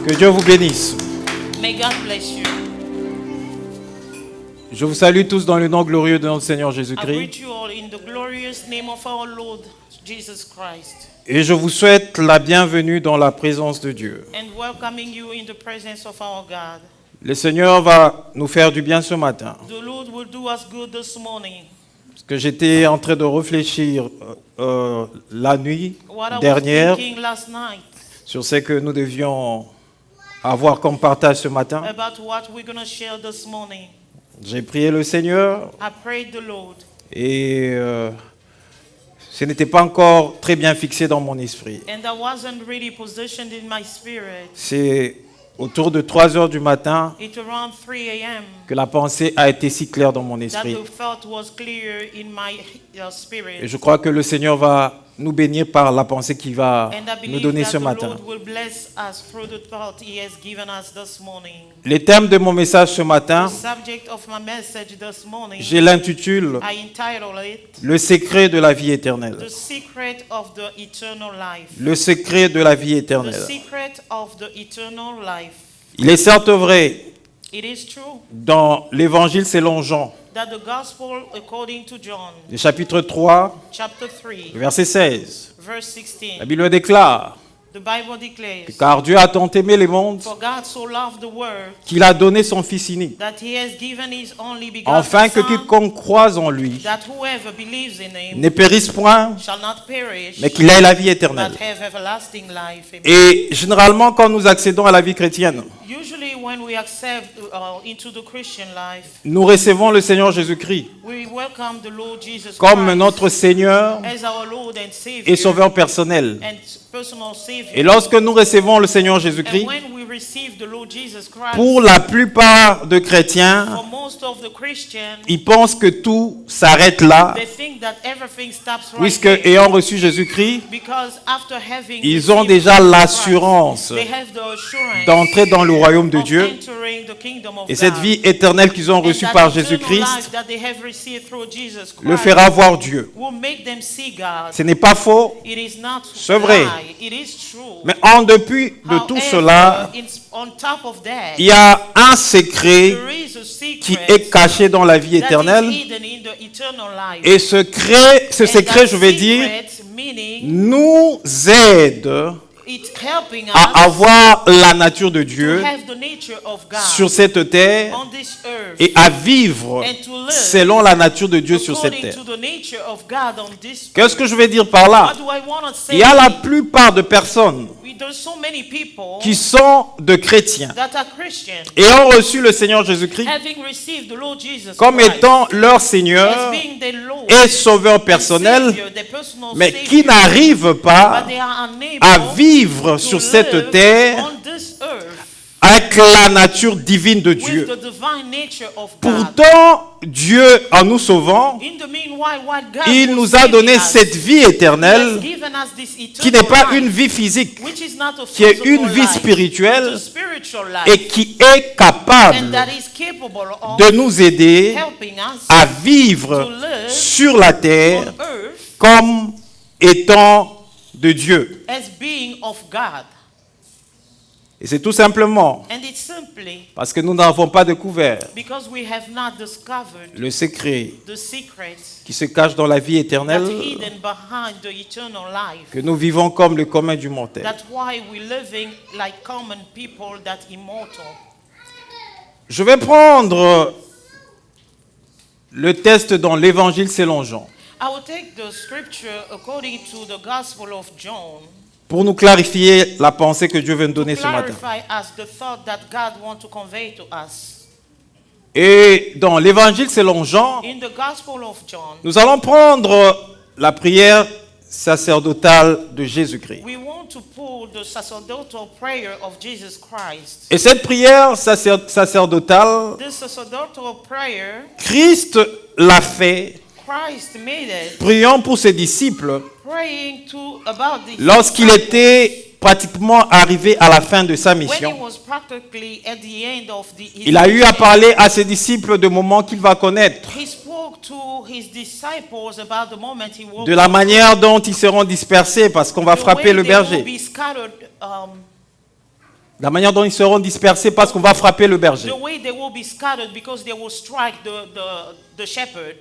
Que Dieu vous bénisse. May God bless you. Je vous salue tous dans le nom glorieux de notre Seigneur I Jésus-Christ. greet you all in the glorious name of our Lord Jesus Christ, Et je vous souhaite la bienvenue dans la présence de Dieu. and welcoming you in the presence of our God. Le Seigneur va nous faire du bien ce matin. The Lord will do us good this morning. Parce que j'étais en train de réfléchir la nuit What I was dernière thinking last night sur ce que nous devions avoir comme partage ce matin. about what we're going to share this morning. J'ai prié le Seigneur I prayed the Lord, et ce n'était pas encore très bien fixé dans mon esprit. and I wasn't really positioned in my spirit. C'est autour de 3 heures du matin It's around 3 a.m. que la pensée a été si claire dans mon that esprit. the thought was clear in my Et spirit. je crois que le Seigneur va nous bénir par la pensée qu'il va And I nous believe donner that ce the matin. Lord will bless us through the thought He has given us this morning. Les thèmes de mon message ce matin, The subject of my message this morning, je l'intitule I entitle it Le secret de la vie éternelle. The Secret of the Eternal Life. Le secret de la vie The éternelle. secret of the eternal life. Il est certes vrai It is true dans l'évangile selon Jean, that the gospel according to John, le chapitre 3, chapter 3, verset 16. verse La 16, Bible déclare, the Bible declares, car Dieu a tant aimé les mondes For God so loved the world qu'il a donné son Fils unique, that He has given His only begotten afin que Son, quiconque croise en lui that whoever believes in Him ne périsse point, shall not perish, mais qu'il ait la vie éternelle. but have everlasting life. Amen. Et généralement, quand nous accédons à la vie chrétienne, Usually when we accept into the Christian life, nous recevons le Seigneur Jésus-Christ we welcome the Lord Jesus comme Christ notre Seigneur as our Lord and Savior et Sauveur personnel. and personal Savior. Et lorsque nous recevons le Seigneur And Jésus-Christ, when we receive the Lord Jesus Christ, pour la plupart de chrétiens, for most of the Christians, ils pensent que tout s'arrête là, they think that everything stops right puisque there. ayant reçu Jésus-Christ, Because after having ils ont received déjà Jesus l'assurance Christ, they have the assurance d'entrer dans le royaume de of Dieu. entering the kingdom of Et cette God. vie éternelle qu'ils ont And reçue that par eternal Jésus-Christ life that they have received through Jesus le Christ fera voir Dieu. will make them see God. Ce n'est pas faux, It is not c'est vrai. lie, it is true. mais en dépit de tout However, cela, on top of that, il y a un secret there is a qui secret est caché dans la vie that éternelle. is hidden in the eternal life. Et ce secret, je vais dire, meaning nous aide it's helping us à avoir la nature de to Dieu have the nature of God sur cette terre on this earth et à vivre and to live selon la nature de Dieu sur cette according terre. to the nature of God on this Qu'est-ce earth. que je vais dire par là? What do I want to say? Il y a la plupart de personnes There's so many people qui sont de chrétiens that are Christians, et ont reçu le Seigneur Jésus-Christ having received the Lord Jesus comme Christ étant leur as Seigneur being their Lord et Sauveur and personnel, Savior, their personal mais Savior, qui n'arrivent pas but they are unable à vivre to sur cette live terre on this earth avec la nature divine de with Dieu. the divine nature of God. Pourtant, Dieu, en nous sauvant, In the meanwhile, what God il was nous a saving donné us, cette vie He has éternelle given us this qui n'est pas eternal une life, vie physique, which is not a qui est physical une vie life, spirituelle it's a spiritual et life, qui est capable and that is capable of de nous aider helping us à vivre to live sur la terre on earth comme étant de Dieu. as being of God. Et c'est tout simplement And it's simply parce que nous n'avons pas découvert because we have not discovered le secret the secret qui se cache dans la vie that's éternelle hidden behind the eternal life. que nous vivons comme le commun du mortel. That's why we're living like common people that immortal. Je vais prendre le test dans l'évangile selon Jean I will take the scripture according to the Gospel of John pour nous clarifier la pensée que Dieu veut nous to donner ce matin. clarify us the thought that God wants to convey to us. Et dans l'évangile selon Jean, In the Gospel of John, nous allons prendre la prière sacerdotale de Jésus-Christ. we want to pull the sacerdotal prayer of Jesus Christ. Et cette prière sacerdotale, This sacerdotal prayer, Christ l'a fait, Christ made it, priant pour ses disciples praying to about the lorsqu'il était pratiquement arrivé à la fin de sa when he mission. was practically at the end of Il a eu à parler à ses disciples de moments qu'il va connaître, he spoke to his disciples about the moment he woke de la manière dont ils seront dispersés parce qu'on va the frapper way le they will berger. be scattered, La manière dont ils seront dispersés parce qu'on va frapper le berger. The way they will be scattered because they will strike the shepherd.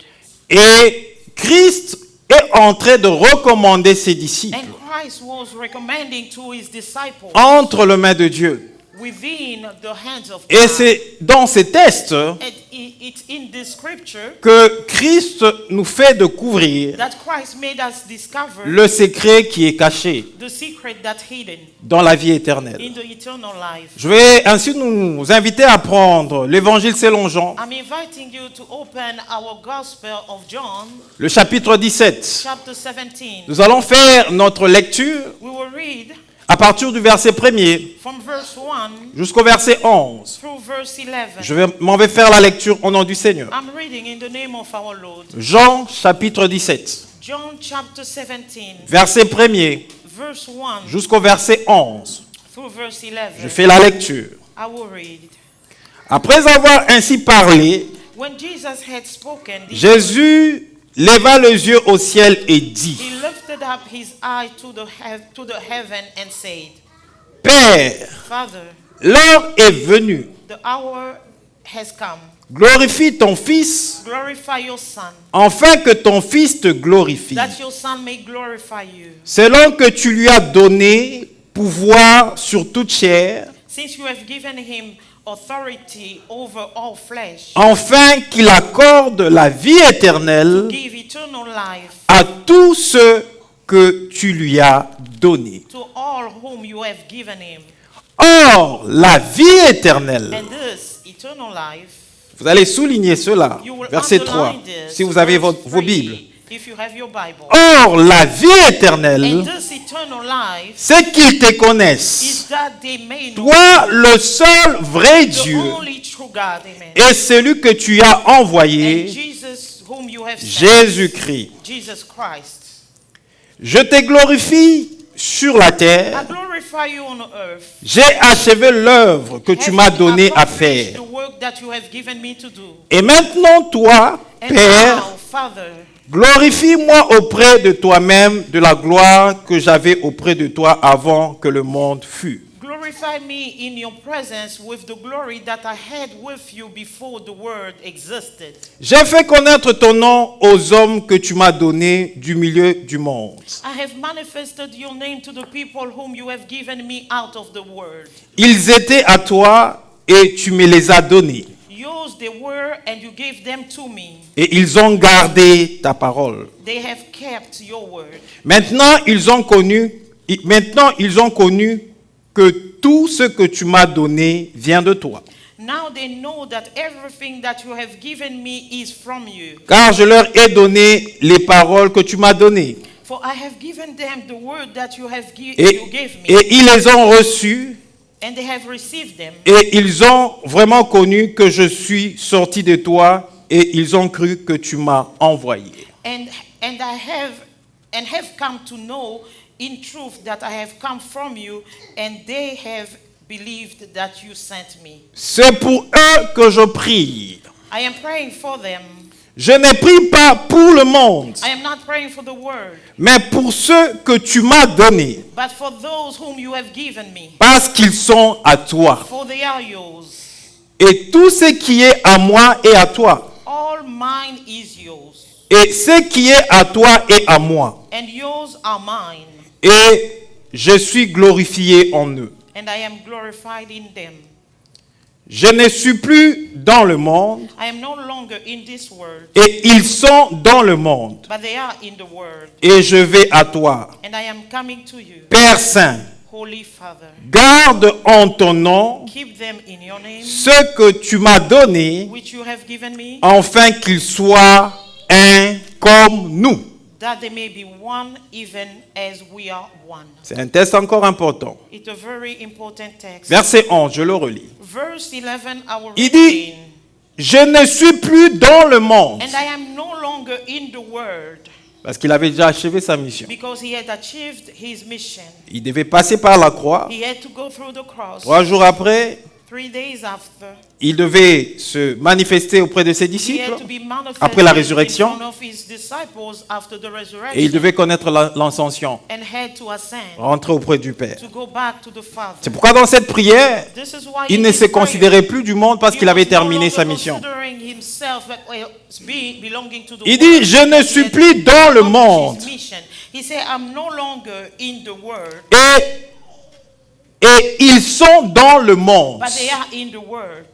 Et Christ est en train de recommander ses disciples And Christ was recommending to his disciples entre les mains de Dieu. within the hands of Et God. c'est dans ces tests And it's in this scripture que Christ nous fait découvrir that Christ made us discover le secret qui est caché the secret that's hidden dans la vie éternelle. in the eternal life. Je vais ainsi nous inviter à prendre l'évangile selon Jean, I'm inviting you to open our Gospel of John, le chapitre 17. chapter 17. Nous allons faire notre lecture We will read à partir du verset 1er from verse 1 jusqu'au verset 11. through verse 11. Je m'en vais faire la lecture au nom du Seigneur. I'm reading in the name of our Lord. Jean chapitre 17, John chapter 17, verset 1er verse 1 jusqu'au verset 11. through verse 11. Je fais la lecture. I will read. Après avoir ainsi parlé, When Jesus had spoken, Jésus leva les yeux au ciel et dit, he lifted up his eye to the heaven and said, Père, Father, l'heure est venue. the hour has come. Glorifie ton Fils, Glorify your Son, afin que ton Fils te glorifie, that your Son may glorify you. selon que tu lui as donné pouvoir sur toute chair, Since you have given him authority over all flesh, afin qu'il accorde la vie éternelle give eternal life à tous ceux que tu lui as donnés. to all whom you have given him. Or, la vie éternelle, And this eternal life, vous allez souligner cela, you will verset 3, underline this, si vous avez verse vos 3, Bibles. if you have your Bible. Or, la vie éternelle, And this eternal life c'est qu'ils te connaissent, is that they may know toi le seul vrai the Dieu, only true God, amen. et celui que tu as And envoyé, Jesus whom you have sent, Jésus-Christ. Jesus Christ. Je te glorifie sur la I terre. glorify you on earth. J'ai achevé l'œuvre que tu m'as Having donnée à accomplished faire. the work that you have given me to do. Et maintenant, toi, And Père, now, Father, glorifie-moi auprès de toi-même de la gloire que j'avais auprès de toi avant que le monde fût. glorify me in your presence with the glory that I had with you before the world existed. J'ai fait connaître ton nom aux hommes que tu m'as donnés du milieu du monde. I have manifested your name to the people whom you have given me out of the world. Ils étaient à toi et tu me les as donnés. Yours they were, and you gave them to me. Et ils ont gardé ta parole. They have kept your word. Maintenant, ils ont connu que tout ce que tu m'as donné vient de toi. Now they know that everything that you have given me is from you. Car je leur ai donné les paroles que tu m'as données. For I have given them the word that you Et, gave me, et ils les ont reçus and they have received them. et ils ont vraiment connu que je suis sorti de toi et ils ont cru que tu m'as envoyé. And have come to know in truth that I have come from you, and they have believed that you sent me. C'est pour eux que je prie. I am praying for them. Je ne prie pas pour le monde, I am not praying for the world, mais pour ceux que tu m'as donnés, but for those whom you have given me, parce qu'ils sont à toi. for they are yours. Et tout ce qui est à moi est à toi. All mine is yours, Et ce qui est à toi est à moi. and yours are mine, Et je suis glorifié en eux. and I am glorified in them. Je ne suis plus dans le monde, I am no longer in this world, et ils sont dans le monde. but they are in the world, Et je vais à toi. and I am coming to you. Père Saint, Holy Father, garde en ton nom keep them in your name, ce que tu m'as donné, which you have given me, afin qu'ils soient un comme nous. that they may be one even as we are one. C'est un texte encore important. It's a very important text. Verset 11, je le relis. Verse 11, our Il dit, reading. je ne suis plus dans le monde. And I am no longer in the world, Parce qu'il avait déjà achevé sa mission. because he had achieved his mission. Il devait passer par la croix. He had to go through the cross. 3 jours après, 3 days after, il devait se manifester auprès de ses he disciples had to be manifested après la in résurrection front of his disciples after the et il resurrection, devait connaître l'ascension, and had to ascend rentrer auprès du Père. to go back to the Father. C'est pourquoi dans cette prière, This is why il in ne his se prayer, considérait plus du monde parce he qu'il avait was no terminé longer sa mission. considering himself as belonging to the Il world. dit, je ne suis He plus had dans le accomplished monde. his mission. He said, I'm no longer in the world, Et ils sont dans le monde. but they are in the world.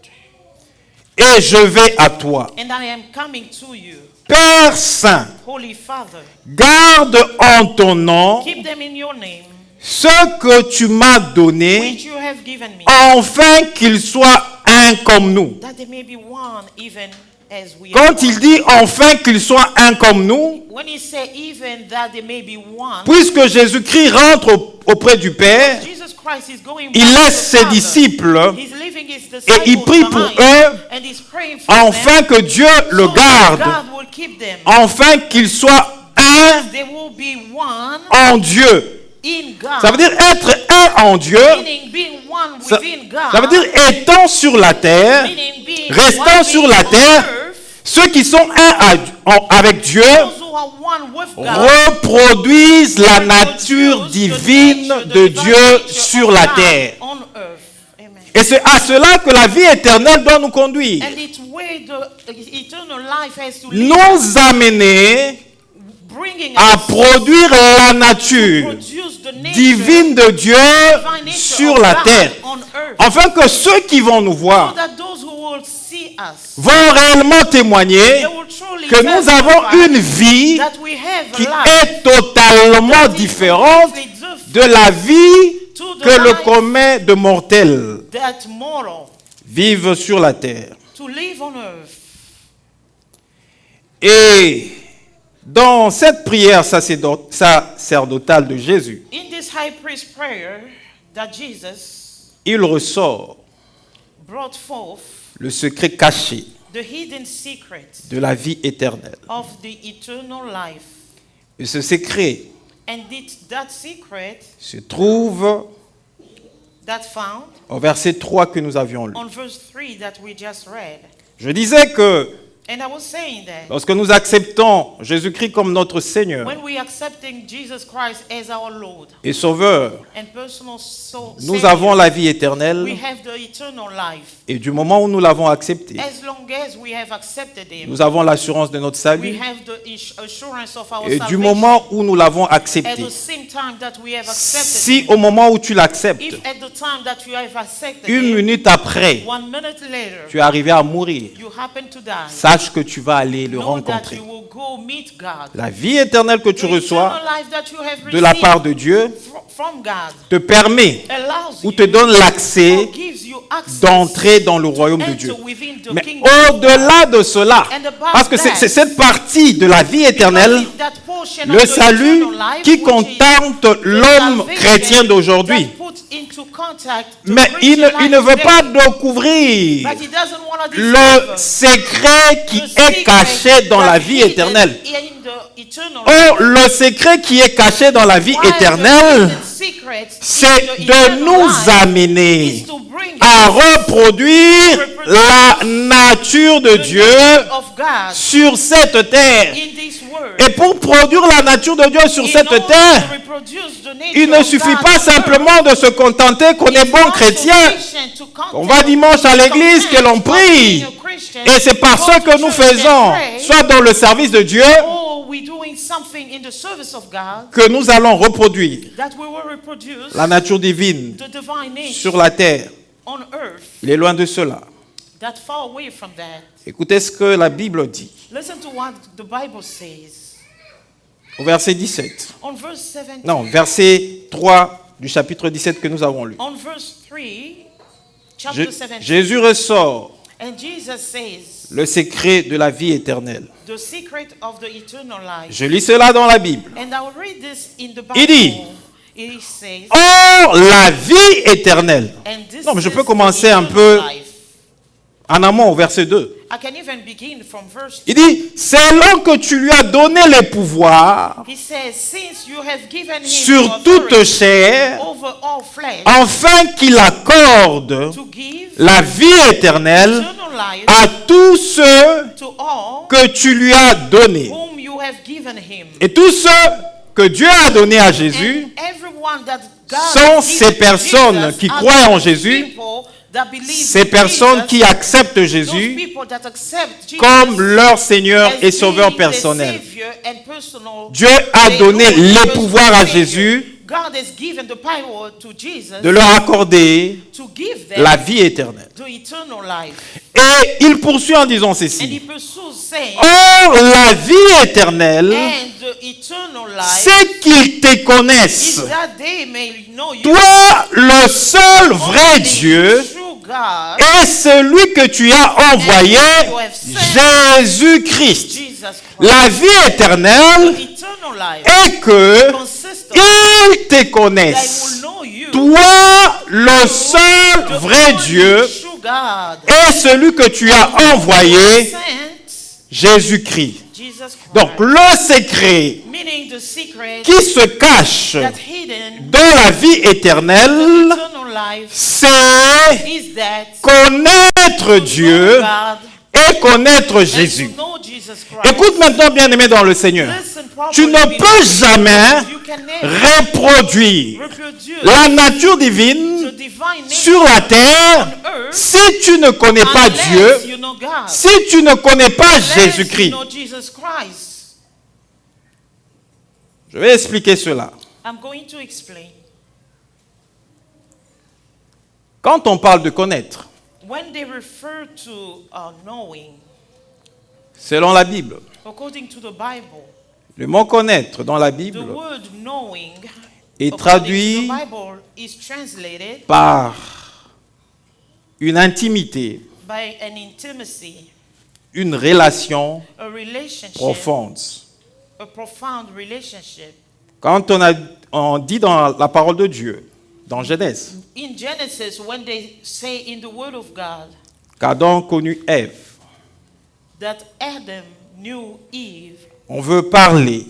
Et je vais à toi. And I am coming to you. Père Saint, Holy Father, garde en ton nom keep them in your name, ce que tu m'as donné, which you have given me, afin qu'ils soient un comme nous. that they may be one even as we are Quand il one. dit enfin qu'ils soient un comme nous, When he said even that they may be one, puisque Jésus-Christ rentre auprès du Père, Jesus Christ is going il back to laisse the ses Father. disciples He's leaving his et il disciples prie pour behind, eux and he's praying for afin them, que Dieu le so that garde, God will keep them. afin qu'ils soient un They will be one en Dieu. in God. Ça veut dire être un en Dieu. Meaning being one Ça, within God. ça veut dire étant sur la terre, Meaning being restant one sur being la on terre, earth. ceux qui sont avec Dieu Those who are one with God reproduisent la nature produce the divine nature, the de divine Dieu nature sur of la God terre. on earth. Amen. Et c'est à cela que la vie éternelle doit nous conduire. And it's where the eternal life has to lead us, Nous amener bringing à us produire la to nature produce the nature, divine de Dieu divine nature sur of la God terre. on earth. Afin que ceux qui vont nous So voir that those who will see us, vont réellement témoigner they will truly que nous avons testify une vie that we have qui a life est totalement that is différente completely different de la vie to the que le life commun de mortels that mortal vivent sur la terre. to live on earth. Et dans cette prière sacerdotale de Jésus, In this high priest prayer that Jesus il ressort brought forth le secret caché the hidden secret de la vie éternelle. of the eternal life. Et ce secret And that secret se trouve that found au verset 3 que nous avions lu. on verse 3 that we just read. Je disais que And I was saying that lorsque nous acceptons Jésus-Christ comme notre Seigneur when we accepting Jesus Christ as our Lord et Sauveur, and personal soul, nous Savior, avons la vie we éternelle have the eternal life. et du moment où nous l'avons accepté, As long as we have accepted Him, nous avons l'assurance de notre we salut have the assurance of our et du salvation. moment où nous l'avons At accepté, the same time that we have accepted si Him, au moment où tu l'acceptes, if at the time that you have accepted une Him, minute après, 1 minute later, tu es arrivé à mourir, you happen to die, sache que tu vas aller le know that rencontrer. you will go meet God. La vie éternelle que tu The reçois eternal life that you have de la received part de Dieu from God te permet allows ou you te donne or l'accès gives you access d'entrer dans le royaume de enter Dieu. within the Mais kingdom of God. au-delà de cela, And above parce que c'est that, cette partie de la vie éternelle, because that portion of le the salut eternal life, qui which is contente the l'homme salvation chrétien d'aujourd'hui. that puts into contact the Mais il Christian ne life veut today. pas découvrir But he doesn't want to le discover secret qui the est secret caché dans that la vie hidden éternelle. in the eternal Or, le secret qui est caché dans la vie While the éternelle, hidden secret c'est in the de eternal nous life amener is to bring à us reproduire la nature de the Dieu nature of God sur cette terre. in this world. Et pour produire la nature de Dieu sur In cette order to terre, reproduce the nature il ne of suffit God pas on simplement de se contenter qu'on est earth. bon It's not chrétien. sufficient to content- On va dimanche à l'église, que l'on to prie. being a Christian, Et c'est par go ce to que nous church and faisons, pray, soit dans le service de Dieu, or we're doing something in the service of God, que nous allons reproduire that we will reproduce la nature divine the divine nature sur la terre. on earth. Il est loin de cela. That far away from that. Écoutez ce que la Bible dit Listen to what the Bible says. au verset 17. On verse 17. Non, verset 3 du chapitre 17 que nous avons lu. On verse 3, chapter 17. Jésus ressort And Jesus says, le secret de la vie éternelle. the secret of the eternal life. Je lis cela dans la Bible. And I will read this in the Bible. Il dit, It says, Or, la vie éternelle. and this Non, mais je is peux the commencer un eternal peu life. en amont au verset 2. I can even begin from verse 2. Il dit, selon que tu lui as donné les pouvoirs He says, since you have given him sur toute authority chair, over all flesh, afin qu'il accorde to give la vie éternelle eternal life à tous ceux to all que tu lui as donnés. whom you have given him. Et tous ceux que Dieu a donnés à Jésus And everyone that God sont has ces given personnes Jesus qui are croient en those Jésus, people that believe ces in personnes Jesus, qui acceptent those Jésus people that accept Jesus comme leur Seigneur as et Sauveur being their personnel. Savior and personal Dieu a their donné Lord and les personal pouvoirs à Savior. Jésus God has given the power to Jesus de leur accorder to give them la vie éternelle. the eternal life. Et il poursuit en disant And he ceci. pursues saying, Or, la vie éternelle, and the eternal life c'est qu'ils te connaissent, is that they may know you, toi, le seul vrai only Dieu, true God, et celui que tu as envoyé, Jésus-Christ. Jesus Christ. La vie éternelle Eternal life est que consists of ils te they connaissent. will know you, Toi, le seul the vrai only Dieu, true God, et celui que tu as envoyé, sent Jésus-Christ. Jesus Christ. Donc, le secret Meaning the secret qui se cache that hidden dans la vie éternelle, eternal life c'est is that connaître Dieu God et connaître and Jésus. to know Jesus Christ. Écoute maintenant, bien-aimé dans le Seigneur. Listen properly, Tu ne beloved. peux jamais You can never reproduire reproduce la nature the divine divine nature sur la terre on earth si tu ne connais pas unless Dieu, you know God. si tu ne connais pas Unless Jésus-Christ. you know Jesus Christ. Je vais expliquer cela. I'm going to explain. Quand on parle de connaître, When they refer to knowing, selon la Bible, according to the Bible, le mot connaître dans la the Bible word knowing est according to traduit the Bible is translated par une intimité, by an intimacy, une relation a relationship, profonde. a profound relationship. Quand on dit dans la parole de Dieu, dans Genèse, In Genesis, when they say in the Word of God qu'Adam connut Ève, that Adam knew Eve, on veut parler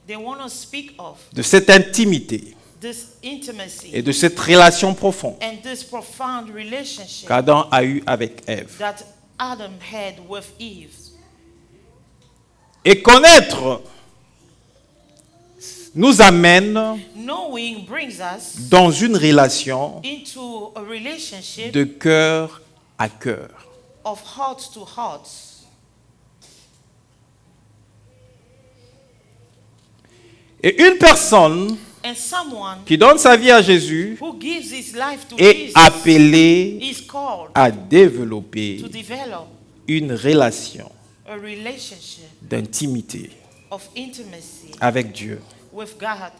they want to speak of de cette intimité this intimacy et de cette relation profonde and this profound relationship qu'Adam a eue avec Ève. that Adam had with Eve. Et connaître nous amène Knowing brings us dans une relation into a relationship de cœur à cœur. of heart to heart. Et une personne And someone qui donne sa vie à Jésus who gives his life to est Jesus appelée is called à développer to develop une relation a relationship d'intimité of intimacy avec Dieu. with God.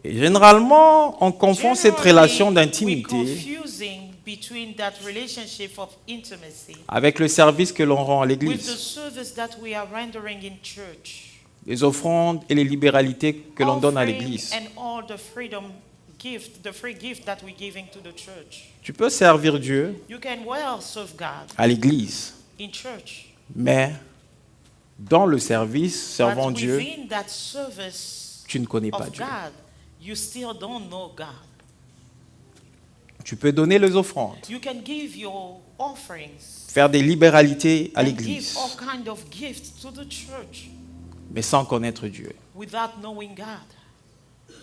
Et généralement, on confond cette relation Generally, we're d'intimité confusing between that relationship of intimacy avec le service que l'on rend à with the l'Église, service that we are rendering in church. les offrandes et les libéralités que l'on donne à Offering l'Église. and all the freedom gift, the free gift that we're giving to the church. Tu peux servir Dieu You can well serve God à l'Église, in church, mais dans le service, servant but Dieu, within that service tu ne connais pas of Dieu. God, you still don't know God. Tu peux donner les offrandes, You can give your offerings faire des libéralités à and give l'Église, all kind of gifts to the church mais sans connaître Dieu. without knowing God.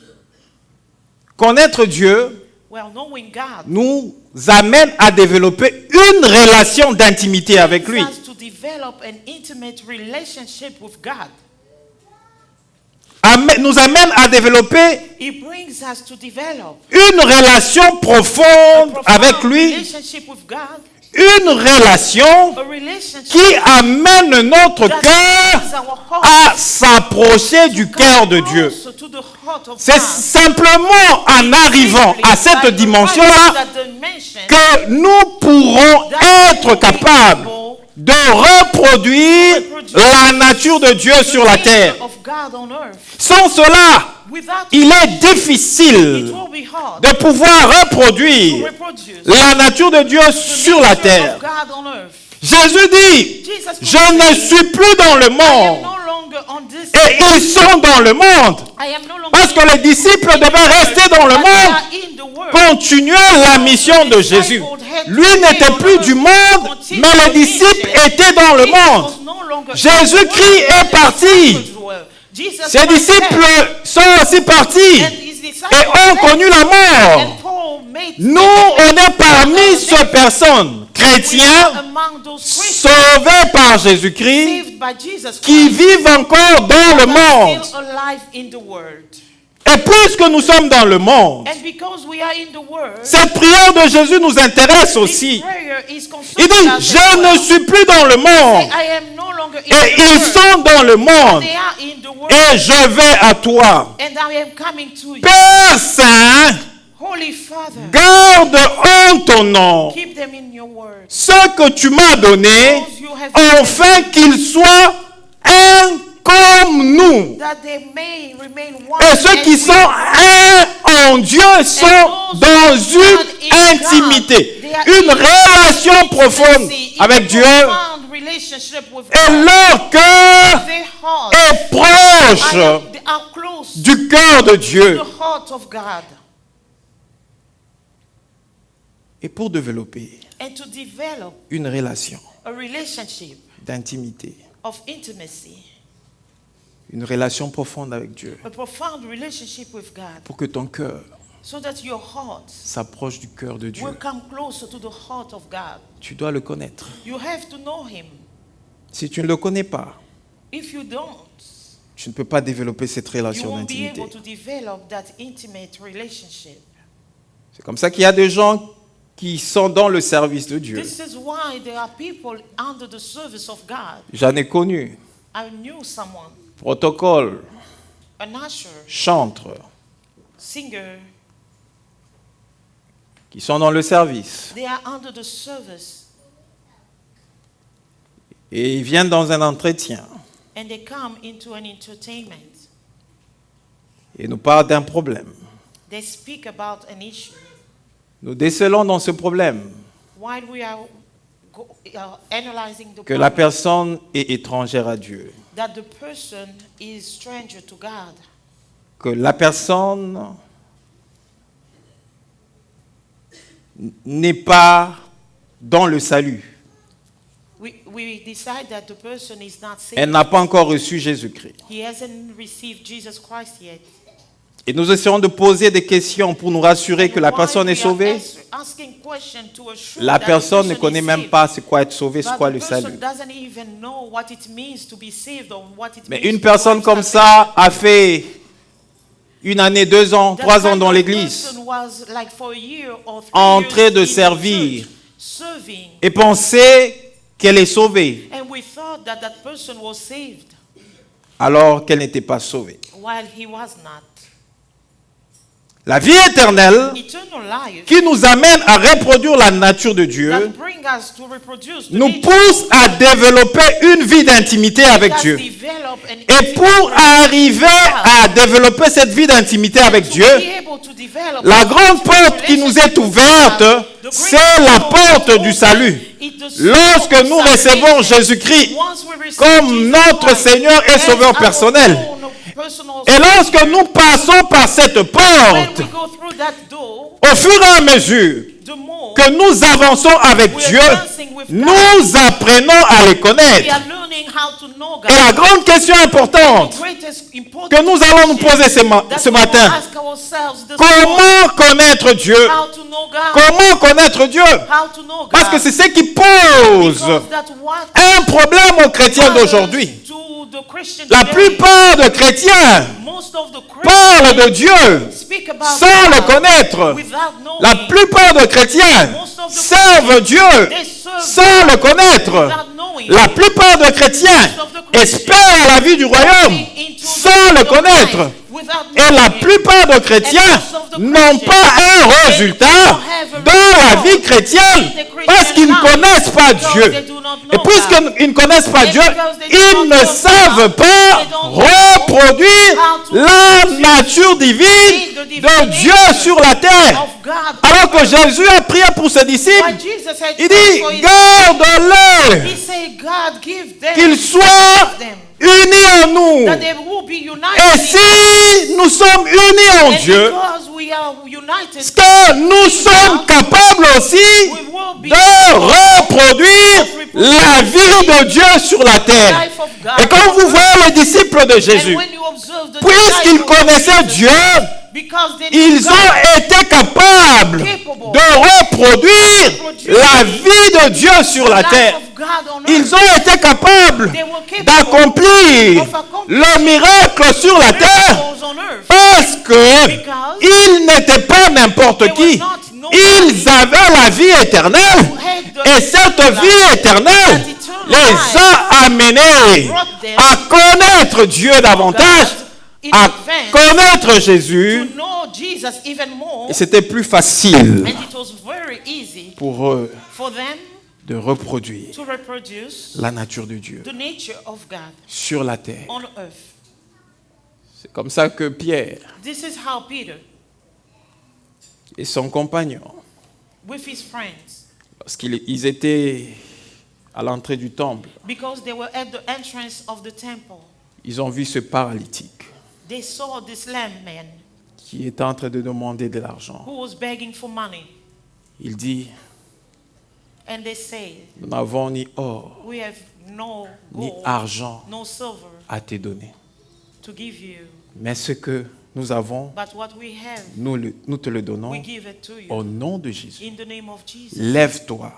Connaître Dieu Well, knowing God nous amène à développer une relation d'intimité avec lui. brings us to develop an intimate relationship with God. Nous amène à développer It brings us to develop une relation a profonde profound avec lui, relationship with God, une relation a relationship qui amène notre that cœur brings our heart à s'approcher du cœur de Dieu. closer to the heart of C'est God. simplement en arrivant à cette By the dimension-là that dimension que nous pourrons être capables de reproduire la nature de Dieu sur la terre. of God on earth. Sans cela, Without il est it difficile will be hard de pouvoir to reproduire reproduce la nature de Dieu the sur la nature terre. of God on earth. Jésus dit, Jesus je ne suis plus dans le I am monde. no longer on this Et ils sont dans le monde. I am no longer Parce que les disciples devaient rester dans le but they monde, are in the world. continuer la mission de Jésus. Lui n'était plus du monde, mais les disciples étaient dans le monde. Jésus-Christ est parti. Ses disciples sont aussi partis et ont connu la mort. Nous, on est parmi ces personnes, chrétiens, sauvés par Jésus-Christ, qui vivent encore dans le monde. Et puisque nous sommes dans le monde, cette prière de Jésus nous intéresse aussi. Il dit, je ne suis plus dans le monde. Et ils sont dans le monde. Et je vais à toi. Père Saint, garde en ton nom ce que tu m'as donné, afin qu'ils soient un comme nous. Et ceux qui sont un en Dieu sont dans une intimité, une relation profonde avec Dieu. Et leur cœur est proche du cœur de Dieu. Et pour développer une relation d'intimité, une relation profonde avec Dieu, pour que ton cœur s'approche du cœur de Dieu, tu dois le connaître. Si tu ne le connais pas, tu ne peux pas développer cette relation d'intimité. C'est comme ça qu'il y a des gens qui sont dans le service de Dieu. J'en ai connu. Protocole, chantre, qui sont dans le service. Et ils viennent dans un entretien. Et nous parlent d'un problème. Nous décelons dans ce problème que la personne est étrangère à Dieu. Que la personne n'est pas dans le salut. Elle n'a pas encore reçu Jésus-Christ. Et nous essayons de poser des questions pour nous rassurer que la personne est sauvée. La personne ne connaît même pas c'est quoi être sauvé, c'est quoi le salut. Mais une personne comme ça a fait 1 année, 2 ans, 3 ans dans l'église, en train de servir et penser qu'elle est sauvée, alors qu'elle n'était pas sauvée. La vie éternelle qui nous amène à reproduire la nature de Dieu nous pousse à développer une vie d'intimité avec Dieu. Et pour arriver à développer cette vie d'intimité avec Dieu, la grande porte qui nous est ouverte, c'est la porte du salut. Lorsque nous recevons Jésus-Christ comme notre Seigneur et Sauveur personnel, et lorsque nous passons par cette porte, au fur et à mesure que nous avançons avec Dieu, nous apprenons à le connaître. Et la grande question importante que nous allons nous poser ce matin, comment connaître Dieu? Comment connaître Dieu? Parce que c'est ce qui pose un problème aux chrétiens d'aujourd'hui. La plupart des chrétiens parlent de Dieu sans le connaître. La plupart des chrétiens servent Dieu sans le connaître. La plupart des chrétiens espèrent la vie du royaume sans le connaître. Et la plupart des chrétiens n'ont pas un résultat dans la vie chrétienne parce qu'ils ne connaissent pas Dieu. Et puisqu'ils ne connaissent pas Dieu, ils ne savent pas reproduire la nature divine de Dieu sur la terre. Alors que Jésus a prié pour ses disciples, il dit, garde-le, qu'ils soient unis en nous. Et si nous sommes unis en Dieu, que nous sommes capables aussi de reproduire la vie de Dieu sur la terre. Et quand vous voyez les disciples de Jésus, puisqu'ils connaissaient Dieu, ils ont été capables de reproduire la vie de Dieu sur la terre. Ils ont été capables d'accomplir le miracle sur la terre parce qu'ils n'étaient pas n'importe qui. Ils avaient la vie éternelle et cette vie éternelle les a amenés à connaître Dieu davantage, à connaître Jésus, et c'était plus facile pour eux de reproduire la nature de Dieu sur la terre. C'est comme ça que Pierre et son compagnon, lorsqu'ils étaient à l'entrée du temple, ils ont vu ce paralytique qui était en train de demander de l'argent. Il dit, nous n'avons ni or, ni argent à te donner. Mais ce que nous avons, nous te le donnons au nom de Jésus. Lève-toi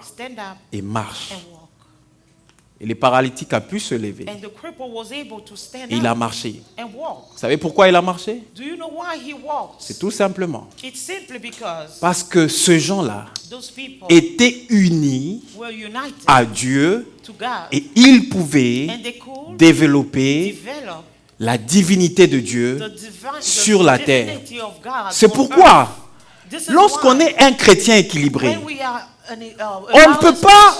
et marche. Et le paralytique a pu se lever. Et il a marché. Vous savez pourquoi il a marché? C'est tout simplement parce que ces gens-là étaient unis à Dieu et ils pouvaient développer la divinité de Dieu sur la terre. C'est pourquoi, lorsqu'on est un chrétien équilibré, on ne peut pas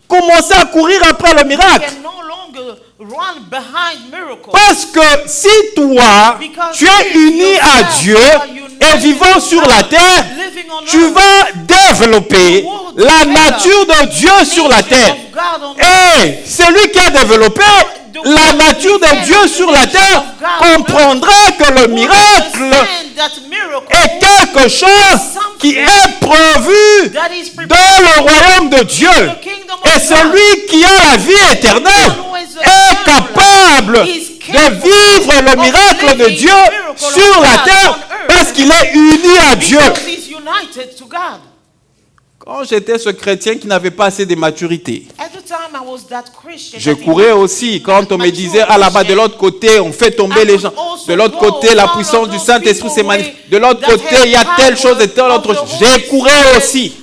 commencer à courir après le miracle. Parce que si toi, tu es uni à Dieu et vivant sur la terre, tu vas développer la nature de Dieu sur la terre. Et celui qui a développé la nature de Dieu sur la terre comprendra que le miracle est quelque chose qui est prévu dans le royaume de Dieu. Et celui qui a la vie éternelle est capable de vivre le miracle de Dieu sur la terre parce qu'il est uni à Dieu. Quand j'étais ce chrétien qui n'avait pas assez de maturité, je courais aussi quand on me disait, ah là-bas de l'autre côté, on fait tomber les gens. De l'autre côté, la puissance du Saint-Esprit s'est manifestée. De l'autre côté, il y a telle chose et telle autre chose. J'ai couru aussi.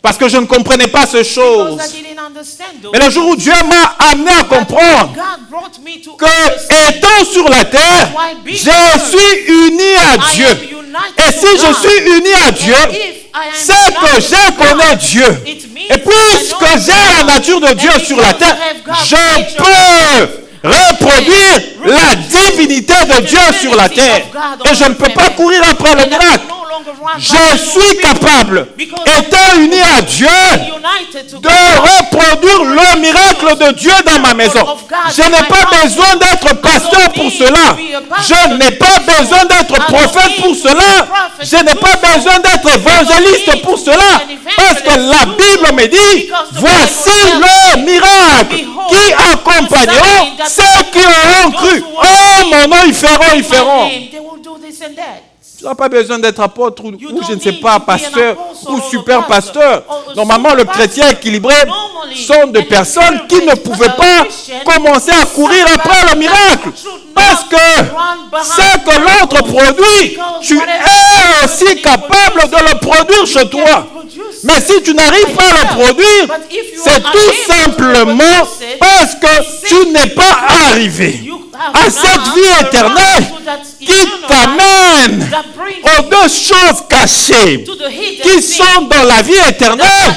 Parce que je ne comprenais pas ces choses. Mais le jour où Dieu m'a amené à comprendre que, étant sur la terre, je suis uni à Dieu. Et si je suis uni à Dieu, c'est que je connais Dieu. Et puisque j'ai la nature de Dieu sur la terre, je peux reproduire la divinité de Dieu sur la terre. Et je ne peux pas courir après le miracle. Je suis capable, étant uni à Dieu, de reproduire le miracle de Dieu dans ma maison. Je n'ai pas besoin d'être pasteur pour cela. Je n'ai pas besoin d'être prophète pour cela. Je n'ai pas besoin d'être évangéliste pour cela. Parce que la Bible me dit, voici le miracle qui accompagneront ceux qui auront cru. Oh mon nom, ils feront. Tu n'as pas besoin d'être apôtre ou je ne sais pas, pasteur ou super pasteur. Normalement, le chrétien équilibré sont des personnes qui ne pouvaient pas commencer à courir après le miracle. Parce que ce que l'autre produit, tu es aussi capable de le produire chez toi. Mais si tu n'arrives pas à le produire, c'est tout simplement parce que tu n'es pas arrivé à cette vie éternelle qui t'amène aux deux choses cachées qui sont dans la vie éternelle.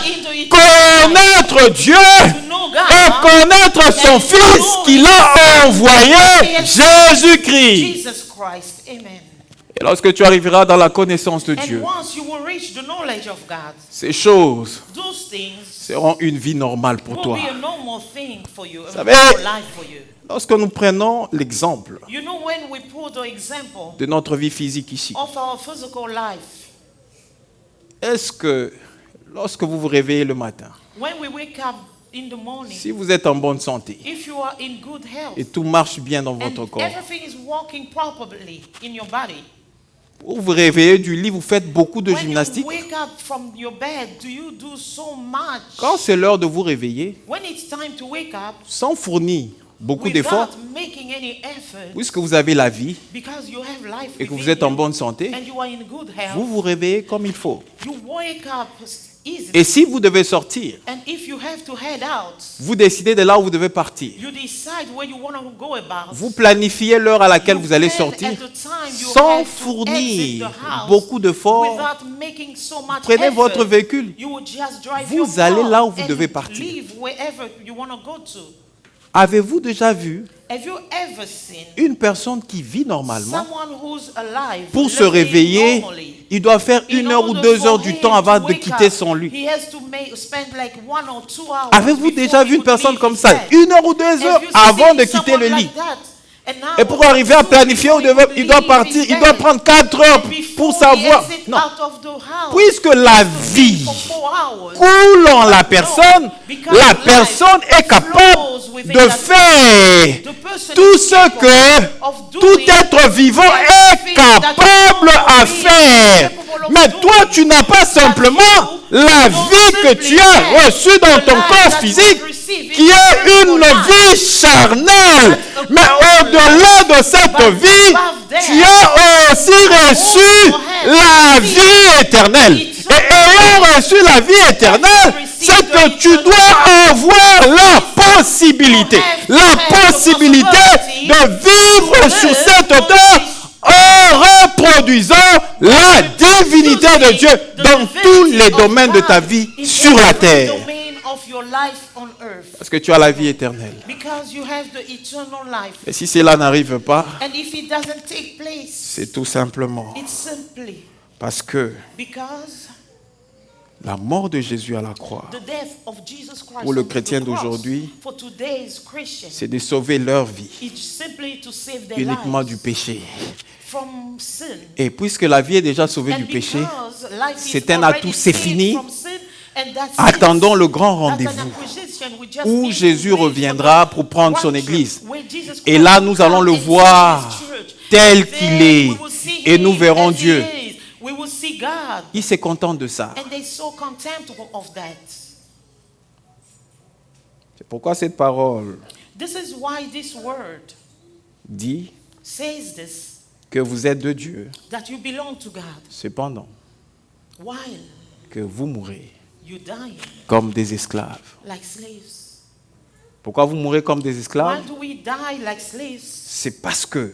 Connaître Dieu et connaître son Fils qu'il a envoyé, Jésus-Christ. Et lorsque tu arriveras dans la connaissance de Dieu, ces choses seront une vie normale pour toi. Vous savez, lorsque nous prenons l'exemple de notre vie physique ici, est-ce que lorsque vous vous réveillez le matin, si vous êtes en bonne santé et tout marche bien dans votre corps, vous vous réveillez du lit, vous faites beaucoup de gymnastique. Quand c'est l'heure de vous réveiller, sans fournir beaucoup d'efforts, puisque vous avez la vie et que vous êtes en bonne santé, vous vous réveillez comme il faut. Et si vous devez sortir, vous décidez de là où vous devez partir. Vous planifiez l'heure à laquelle vous allez sortir sans fournir beaucoup d'efforts. Prenez votre véhicule. Vous allez là où vous devez partir. Avez-vous déjà vu une personne qui vit normalement? Pour se réveiller, il doit faire 1 heure ou 2 heures du temps avant de quitter son lit. Avez-vous déjà vu une personne comme ça? 1 heure ou 2 heures avant de quitter le lit. Et pour arriver à planifier, il doit partir, il doit prendre 4 heures pour savoir. Non. Puisque la vie coule en la personne est capable de faire tout ce que tout être vivant est capable à faire. Mais toi, tu n'as pas simplement la vie que tu as reçue dans ton corps physique, qui est une vie charnelle. Mais au-delà de cette vie, tu as aussi reçu la vie éternelle. Et ayant reçu la vie éternelle, c'est que tu dois avoir la possibilité de vivre sur cette terre en reproduisant la divinité de Dieu dans tous les domaines de ta vie sur la terre. Parce que tu as la vie éternelle. Et si cela n'arrive pas, c'est tout simplement parce que la mort de Jésus à la croix, pour le chrétien d'aujourd'hui, c'est de sauver leur vie uniquement du péché. Et puisque la vie est déjà sauvée du péché, c'est un atout, c'est fini. Attendons le grand rendez-vous où Jésus reviendra pour prendre son Église. Et là, nous allons le voir tel qu'il est. Et nous verrons Dieu. Il s'est content de ça. C'est pourquoi cette parole dit que vous êtes de Dieu. Cependant, que vous mourrez comme des esclaves. Pourquoi vous mourrez comme des esclaves? C'est parce que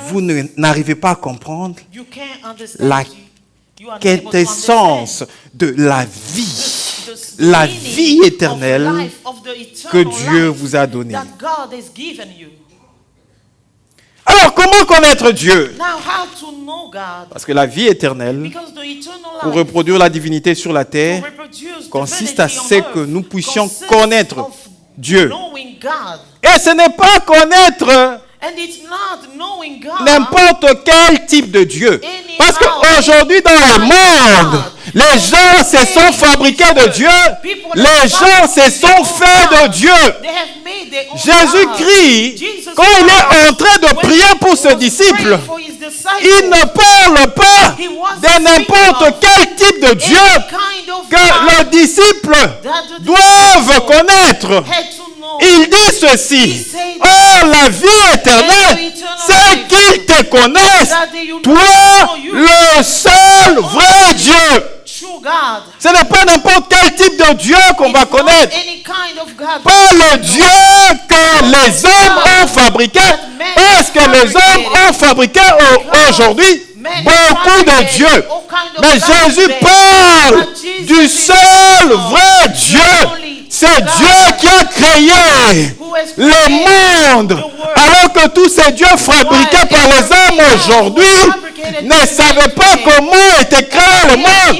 vous n'arrivez pas à comprendre la quintessence de la vie éternelle que Dieu vous a donnée. Alors, comment connaître Dieu? Parce que la vie éternelle, pour reproduire la divinité sur la terre, consiste à ce que nous puissions connaître Dieu. Et ce n'est pas connaître n'importe quel type de Dieu. Parce qu'aujourd'hui dans le monde, les gens se sont fabriqués de Dieu. Les gens se sont faits de Dieu. Jésus-Christ, quand il est en train de prier pour ses disciples, il ne parle pas de n'importe quel type de Dieu que les disciples doivent connaître. Il dit ceci: oh, la vie éternelle, c'est qu'ils te connaissent, toi, le seul vrai Dieu. Ce n'est pas n'importe quel type de Dieu qu'on va connaître. Pas le Dieu que les hommes ont fabriqué. Parce que les hommes ont fabriqué aujourd'hui beaucoup de dieux. Mais Jésus parle du seul vrai Dieu. C'est Dieu qui a créé le monde. Alors que tous ces dieux fabriqués par les hommes aujourd'hui ne savaient pas comment était créé le monde.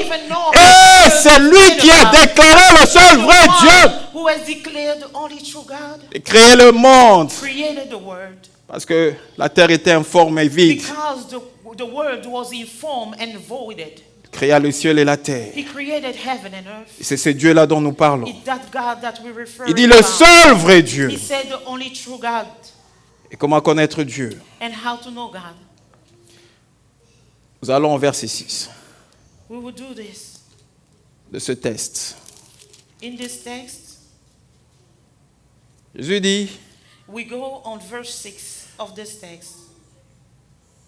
Et c'est lui qui a déclaré le seul vrai Dieu. Il a créé le monde. Parce que la terre était informe et vide. Il créa le ciel et la terre. Et c'est ce Dieu-là dont nous parlons. Il dit le seul vrai Dieu. Et comment connaître Dieu? Nous allons au verset 6 de ce texte. Jésus dit,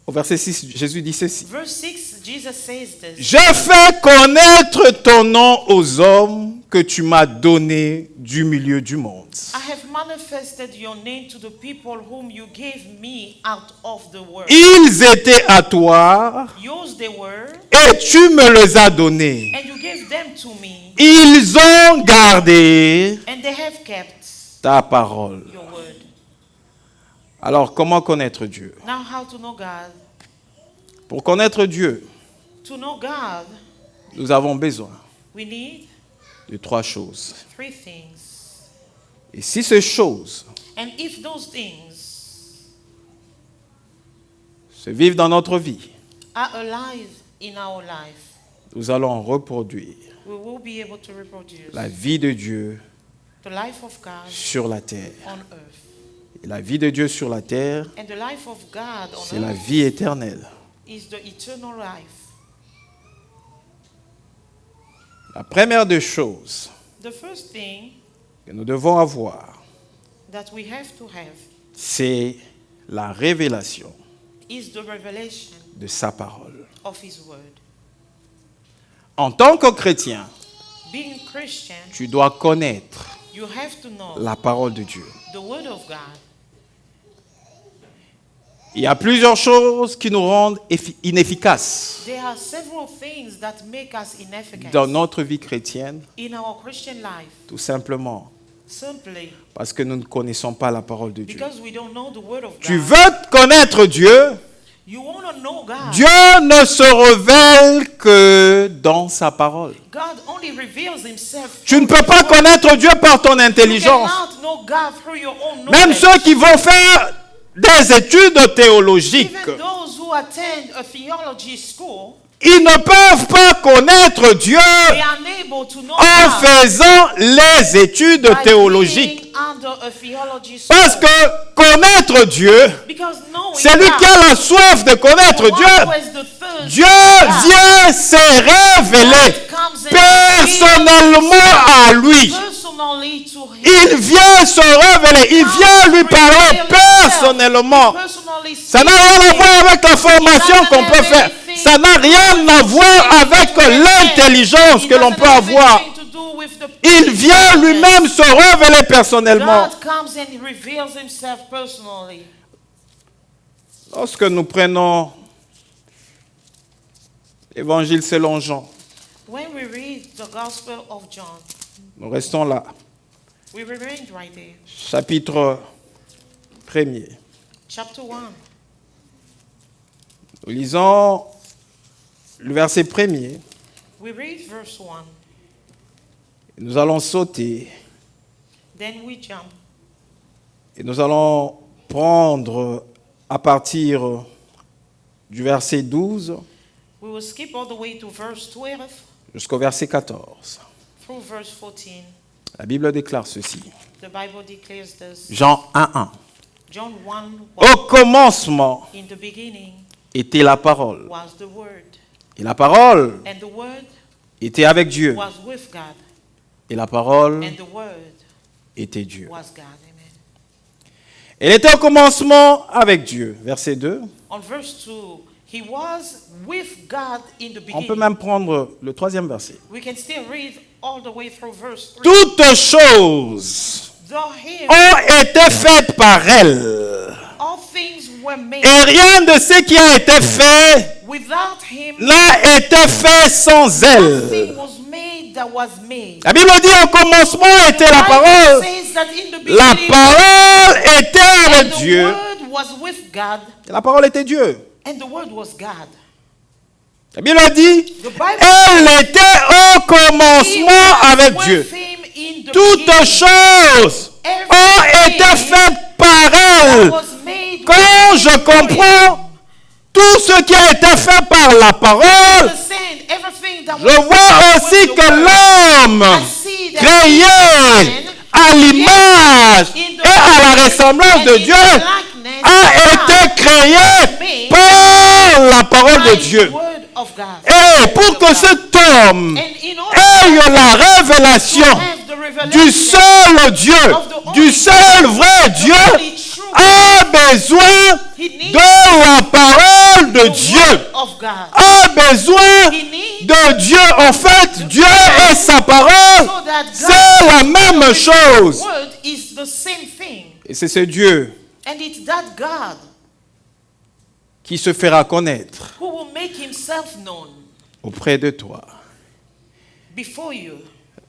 au verset 6, Jésus dit ceci. J'ai fait connaître ton nom aux hommes que tu m'as donné du milieu du monde. Ils étaient à toi et tu me les as donnés. Ils ont gardé ta parole. Alors, comment connaître Dieu? Pour connaître Dieu, nous avons besoin de 3 choses. Et si ces choses se vivent dans notre vie, nous allons reproduire la vie de Dieu sur la terre. Et la vie de Dieu sur la terre, c'est la vie éternelle. La première des choses que nous devons avoir, c'est la révélation de sa parole. En tant que chrétien, tu dois connaître la parole de Dieu. Il y a plusieurs choses qui nous rendent inefficaces dans notre vie chrétienne, tout simplement parce que nous ne connaissons pas la parole de Dieu. Tu veux connaître Dieu? Dieu ne se révèle que dans sa parole. Tu ne peux pas connaître Dieu par ton intelligence. Même ceux qui vont faire des études théologiques, ils ne peuvent pas connaître Dieu en faisant les études théologiques. Parce que connaître Dieu, c'est lui qui a la soif de connaître Dieu. Dieu vient se révéler personnellement à lui. Il vient se révéler, il vient lui parler personnellement. Ça n'a rien à voir avec la formation qu'on peut faire. Ça n'a rien à voir avec l'intelligence que l'on peut avoir. Il vient lui-même se révéler personnellement. Lorsque nous prenons l'Évangile selon Jean, nous restons là. Chapitre 1er. Nous lisons le verset 1er. Nous allons sauter. Et nous allons prendre à partir du verset 12 jusqu'au verset 14. La Bible déclare ceci. Jean 1:1. Au commencement était la parole. Et la parole était avec Dieu. Et la parole était Dieu. Elle était au commencement avec Dieu. Verset 2. He was with God in the beginning. On peut même prendre le 3e verset. We can still read all the way through verse 3. Toutes choses ont été faites par elle. All things were made. Et rien de ce qui a été fait Without him, n'a été fait sans elle. nothing was made that was made. La Bible dit au commencement était la parole. Says that in the La beginning, parole était avec the Dieu. word was with God, Et la parole était Dieu. and the word was God. La Bible dit, The Bible elle était au commencement avec Dieu. with him in the Toutes beginning. choses ont été faites par elle. Was made Quand je comprends tout ce qui a été fait par la parole, je vois aussi que l'homme créé à l'image et à la ressemblance de Dieu a été créé par la parole de Dieu. Et pour que cet homme ait la révélation du seul Dieu, du seul vrai Dieu, a besoin de la parole de Dieu, a besoin de Dieu. En fait, Dieu et sa parole, c'est la même chose. Et c'est ce Dieu qui se fera connaître auprès de toi. La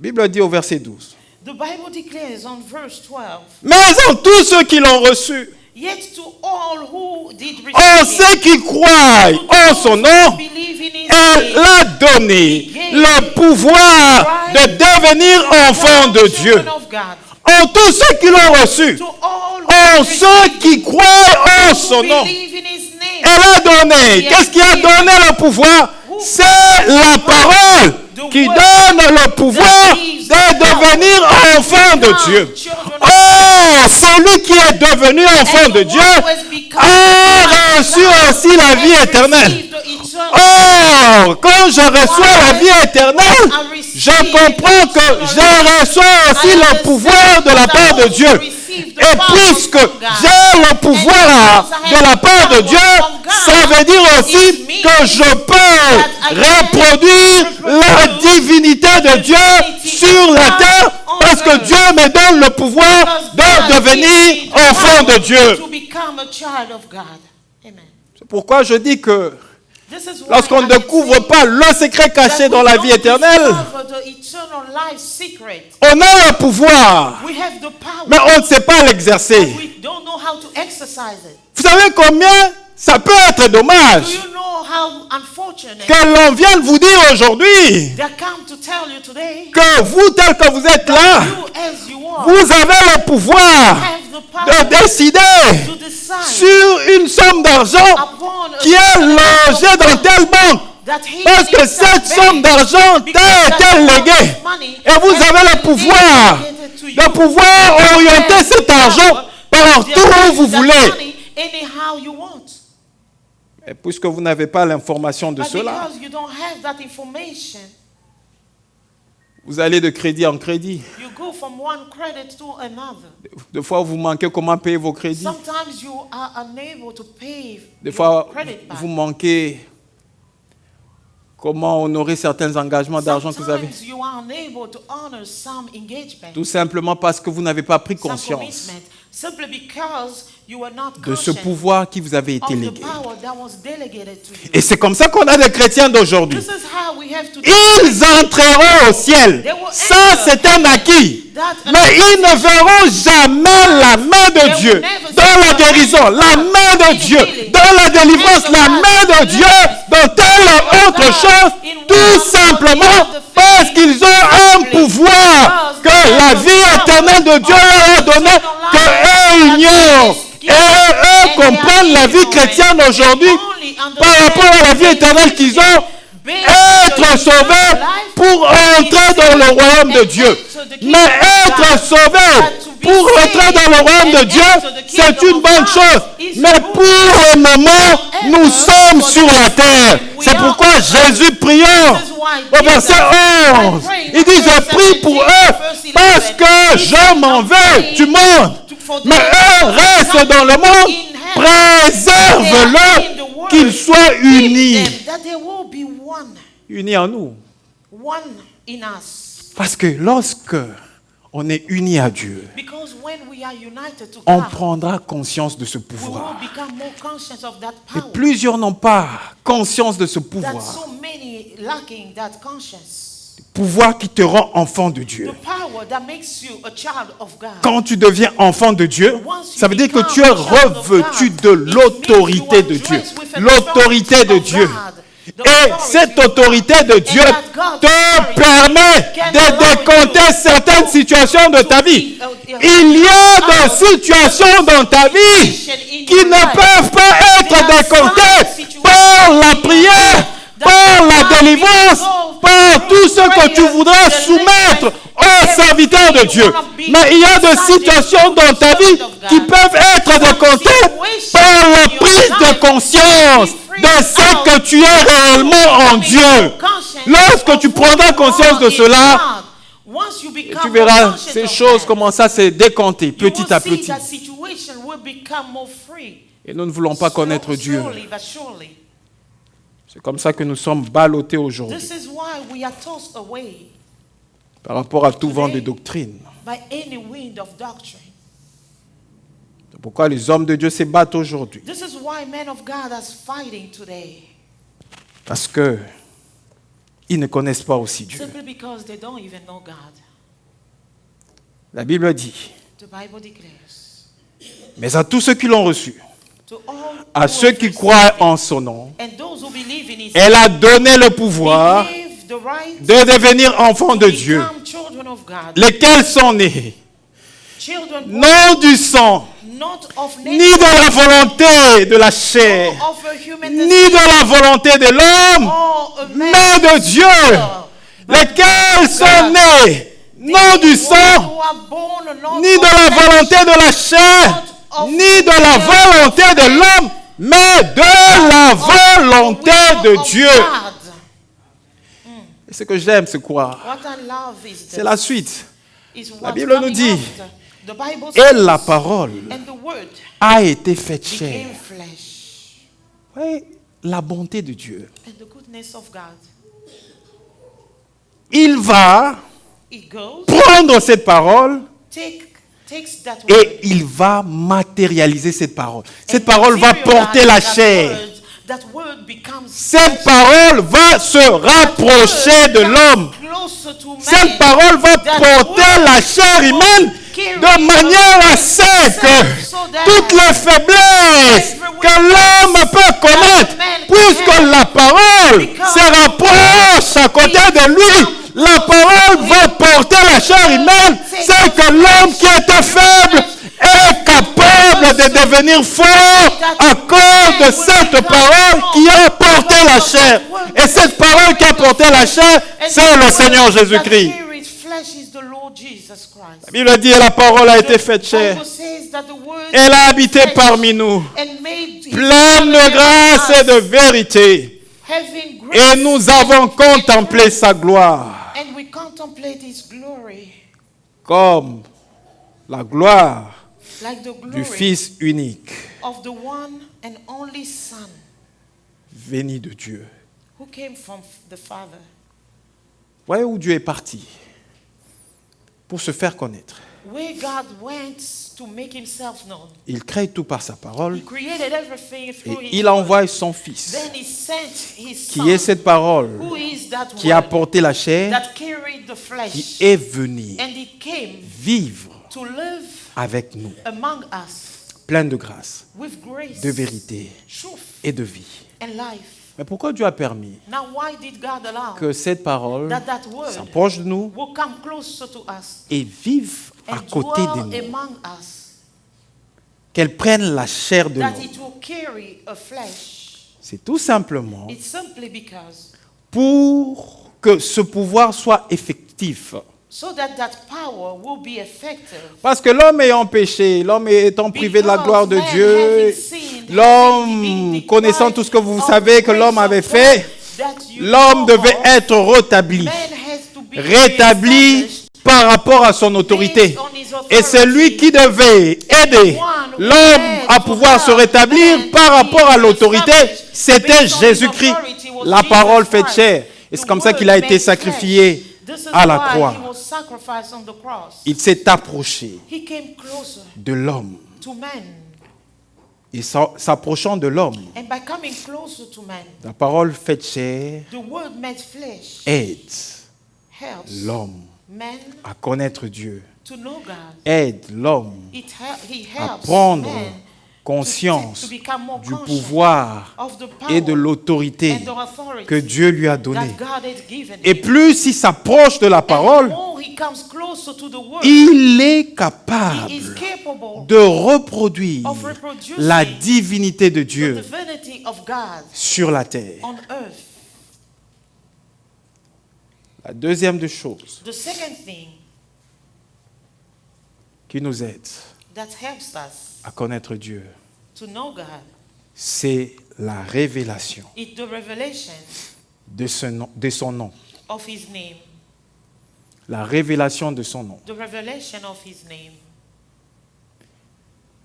Bible dit au verset 12. The Bible declares on verse 12, mais en tous ceux qui l'ont reçu, yet to all who did en receive ceux qui croient en son nom, elle a donné le pouvoir de devenir enfants de Dieu. En tous ceux qui l'ont reçu, en ceux qui croient en son nom, elle a donné. Qu'est-ce qui a donné le pouvoir? C'est la parole qui donne le pouvoir de devenir enfant de Dieu. Oh, celui qui est devenu enfant de Dieu a reçu aussi la vie éternelle. Oh, quand je reçois la vie éternelle, je comprends que je reçois aussi le pouvoir de la part de Dieu. Et puisque j'ai le pouvoir de la part de Dieu, ça veut dire aussi que je peux reproduire la divinité de Dieu sur la terre parce que Dieu me donne le pouvoir de devenir enfant de Dieu. C'est pourquoi je dis que lorsqu'on ne découvre pas le secret caché dans la vie éternelle, on a le pouvoir, mais on ne sait pas l'exercer. Vous savez combien ça peut être dommage que l'on vienne vous dire aujourd'hui que vous, tel que vous êtes là, vous avez le pouvoir de décider sur une somme d'argent qui est logée dans telle banque. Parce que cette somme d'argent t'a été léguée. Et vous avez le pouvoir de pouvoir orienter cet argent partout où vous voulez. Et puisque vous n'avez pas l'information de cela, vous allez de crédit en crédit. Des fois, vous manquez comment payer vos crédits. Des fois, vous manquez comment honorer certains engagements d'argent que vous avez. Tout simplement parce que vous n'avez pas pris conscience de ce pouvoir qui vous avait été légué. Et c'est comme ça qu'on a des chrétiens d'aujourd'hui. Ils entreront au ciel. Ça, c'est un acquis. Mais ils ne verront jamais la main de Dieu dans la guérison, la main de Dieu dans la délivrance, la main de Dieu dans telle autre chose, tout simplement parce qu'ils ont un pouvoir que la vie éternelle de Dieu leur a donné, qu'eux ignorent. Et eux comprennent la vie chrétienne aujourd'hui par rapport à la vie éternelle qu'ils ont. Être sauvé pour entrer dans le royaume de Dieu. Mais être sauvé pour entrer dans le royaume de Dieu, c'est une bonne chose. Mais pour le moment, nous sommes sur la terre. C'est pourquoi Jésus priant au verset 11, il dit, je prie pour eux parce que je m'en vais du monde. Mais eux restent dans le monde, préserve-le qu'ils soient unis. Unis en nous. Parce que lorsque on est unis à Dieu, on prendra conscience de ce pouvoir. Et plusieurs n'ont pas conscience de ce pouvoir. Pouvoir qui te rend enfant de Dieu. Quand tu deviens enfant de Dieu, ça veut dire que tu es revêtu de l'autorité de Dieu. L'autorité de Dieu. Et cette autorité de Dieu te permet de décompter certaines situations de ta vie. Il y a des situations dans ta vie qui ne peuvent pas être décomptées par la prière, par la délivrance, par tout ce que tu voudras soumettre aux serviteurs de Dieu. Mais il y a des situations dans ta vie qui peuvent être décomptées par la prise de conscience de ce que tu es réellement en Dieu. Lorsque tu prendras conscience de cela, tu verras ces choses commencer à se décompter petit à petit. Et nous ne voulons pas connaître Dieu. C'est comme ça que nous sommes ballottés aujourd'hui par rapport à tout vent de doctrine. C'est pourquoi les hommes de Dieu se battent aujourd'hui. Parce que ils ne connaissent pas aussi Dieu. La Bible dit, mais à tous ceux qui l'ont reçu, à ceux qui croient en son nom, elle a donné le pouvoir de devenir enfants de Dieu, lesquels sont nés, non du sang, ni de la volonté de la chair, ni de la volonté de l'homme, mais de Dieu, lesquels sont nés, non du sang, ni de la volonté de la chair, ni de la volonté de l'homme, mais de la volonté de Dieu. Et ce que j'aime, c'est quoi? C'est la suite. La Bible nous dit, et la parole a été faite chair. Oui, la bonté de Dieu. Il va prendre cette parole et il va matérialiser cette parole. Cette parole va porter la chair. Cette parole va se rapprocher de l'homme. Cette parole va porter la chair humaine de manière à ce que toutes les faiblesses que l'homme peut connaître, puisque la parole se rapproche à côté de lui, la parole va porter la chair humaine, c'est que l'homme qui était faible est capable de devenir fort à cause de cette parole qui a porté la chair. Et cette parole qui a porté la chair, c'est le Seigneur Jésus-Christ. La Bible dit, la parole a été faite chair. Elle a habité parmi nous, pleine de grâce et de vérité. Et nous avons contemplé sa gloire. Comme la gloire du Fils unique, venu de Dieu. Voyez où Dieu est parti pour se faire connaître. Il crée tout par sa parole et il envoie son Fils qui est cette parole qui a porté la chair, qui est venu vivre avec nous, plein de grâce, de vérité et de vie. Mais pourquoi Dieu a permis que cette parole s'approche de nous et vive à côté de nous, qu'elle prenne la chair de l'homme? C'est tout simplement pour que ce pouvoir soit effectif. Parce que l'homme ayant péché, l'homme étant privé de la gloire de Dieu, l'homme connaissant tout ce que vous savez que l'homme avait fait, l'homme devait être rétabli par rapport à son autorité. Et c'est lui qui devait aider l'homme à pouvoir se rétablir par rapport à l'autorité, c'était Jésus-Christ. La parole faite chair. Et c'est comme ça qu'il a été sacrifié à la croix. Il s'est approché de l'homme. Et s'approchant de l'homme, la parole faite chair aide l'homme à connaître Dieu, aide l'homme à prendre conscience du pouvoir et de l'autorité que Dieu lui a donné. Et plus il s'approche de la parole, il est capable de reproduire la divinité de Dieu sur la terre. La deuxième des choses qui nous aide à connaître Dieu, c'est la révélation de son nom. La révélation de son nom.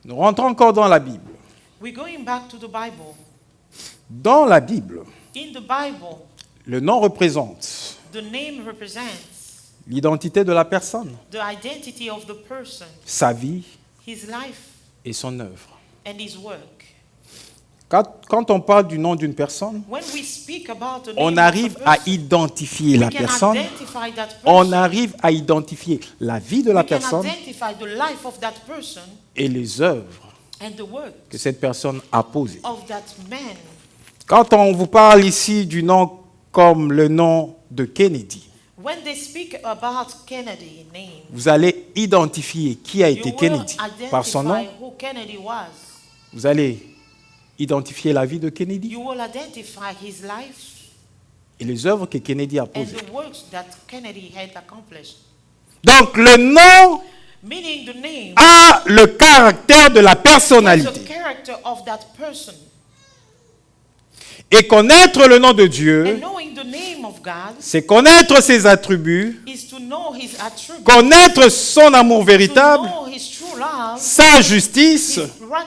Nous rentrons encore dans la Bible. Dans la Bible, le nom représente l'identité de la personne, sa vie et son œuvre. Quand on parle du nom d'une personne, on arrive à identifier la personne, on arrive à identifier la vie de la personne et les œuvres que cette personne a posées. Quand on vous parle ici du nom comme le nom de Kennedy, vous allez identifier qui a été Kennedy par son nom. Vous allez identifier la vie de Kennedy et les œuvres que Kennedy a posées. Donc le nom a le caractère de la personnalité. Et connaître le nom de Dieu, c'est connaître ses attributs, connaître son amour véritable, sa justice,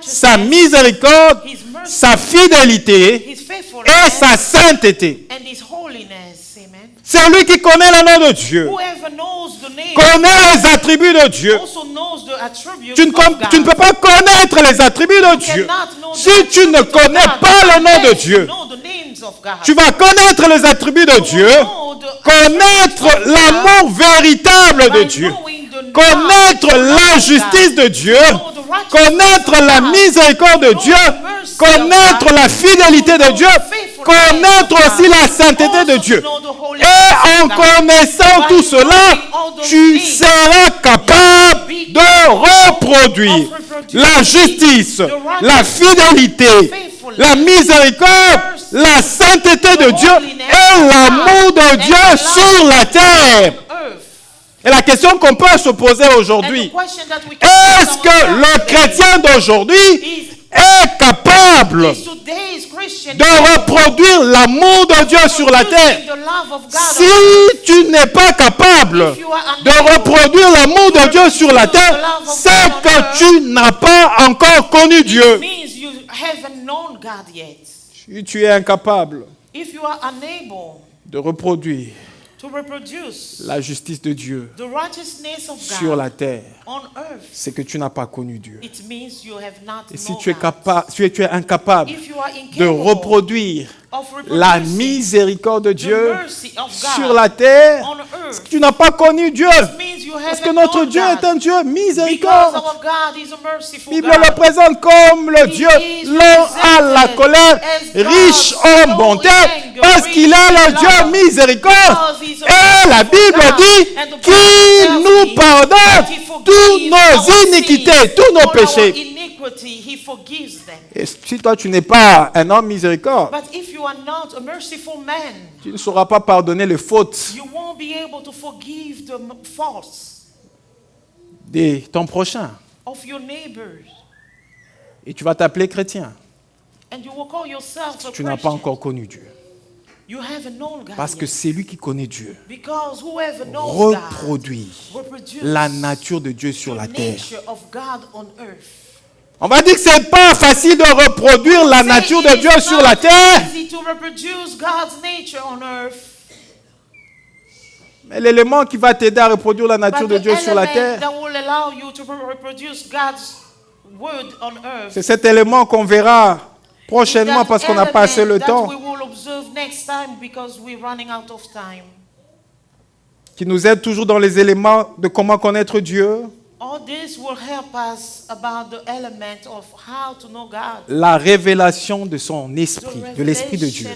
sa miséricorde, sa fidélité et sa sainteté. C'est lui qui connaît le nom de Dieu, connaît les attributs de Dieu. Tu ne peux pas connaître les attributs de Dieu si tu ne connais pas le nom de Dieu. Tu vas connaître les attributs de Dieu, connaître l'amour véritable de Dieu, connaître la justice de Dieu, connaître la miséricorde de Dieu, connaître la fidélité de Dieu, connaître aussi la sainteté de Dieu. Et en connaissant tout cela, tu seras capable de reproduire la justice, la fidélité, la miséricorde, la sainteté de Dieu et l'amour de Dieu sur la terre. Et la question qu'on peut se poser aujourd'hui, est-ce que le chrétien d'aujourd'hui est capable de reproduire l'amour de Dieu sur la terre? Si tu n'es pas capable de reproduire l'amour de Dieu sur la terre, c'est que tu n'as pas encore connu Dieu. Si tu es incapable de reproduire la justice de Dieu sur la terre, c'est que tu n'as pas connu Dieu. Et si tu es incapable de reproduire la miséricorde de Dieu sur la terre, c'est que tu n'as pas connu Dieu. Parce que notre Dieu est un Dieu miséricorde. La Bible le présente comme le Dieu lent à la colère, riche en bonté, parce qu'il est le Dieu miséricorde. Et la Bible dit qu'il nous pardonne toutes nos iniquités, tous nos péchés. Et si toi tu n'es pas un homme miséricorde, tu ne sauras pas pardonner les fautes de ton prochain. Et tu vas t'appeler chrétien. Tu n'as pas encore connu Dieu. Parce que c'est lui qui connaît Dieu. Reproduit la nature de Dieu sur la terre. On va dire que c'est pas facile de reproduire la nature de Dieu sur la terre. Mais l'élément qui va t'aider à reproduire la nature de Dieu sur la terre, c'est cet élément qu'on verra prochainement parce qu'on n'a pas assez le temps, qui nous aide toujours dans les éléments de comment connaître Dieu. La révélation de son esprit, de l'esprit de Dieu.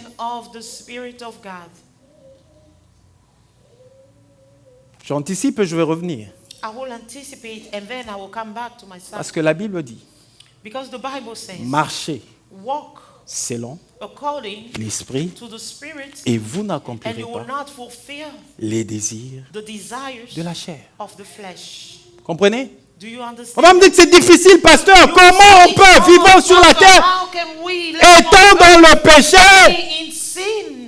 J'anticipe et je vais revenir. Parce que la Bible dit, marchez selon l'esprit et vous n'accomplirez pas les désirs de la chair. Comprenez? On va me dire que c'est difficile, pasteur. Comment on peut vivre sur la terre étant dans le péché,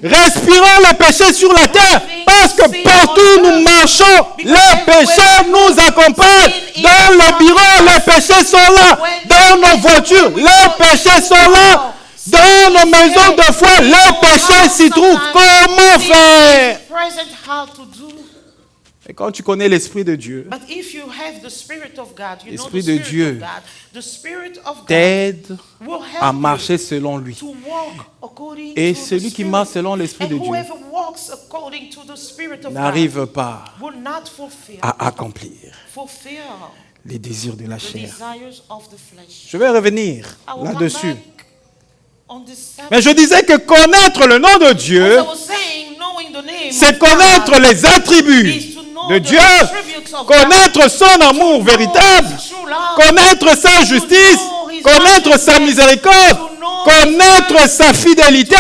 respirant le péché sur la terre? Parce que partout où nous marchons, le péché nous accompagne. Dans le bureau, les péchés sont là. Dans nos voitures, les péchés sont là. Dans nos maisons de foi, les péchés s'y trouvent. Comment faire? Et quand tu connais l'Esprit de Dieu, l'Esprit de Dieu t'aide à marcher selon lui. Et celui qui marche selon l'Esprit de Dieu n'arrive pas à accomplir les désirs de la chair. Je vais revenir là-dessus. Mais je disais que connaître le nom de Dieu, c'est connaître les attributs de Dieu, connaître son amour véritable, connaître sa justice, connaître sa miséricorde, connaître sa fidélité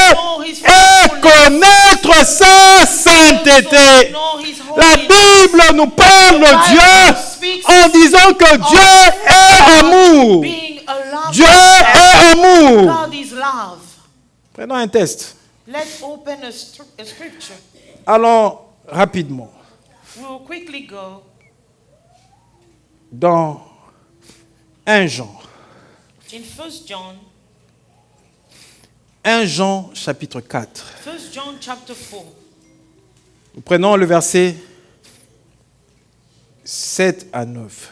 et connaître sa sainteté. La Bible nous parle de Dieu en disant que Dieu est amour. Dieu est amour. Prenons un test. Allons rapidement. Dans 1 Jean. 1 Jean chapitre 4. Nous prenons le verset 7 à 9.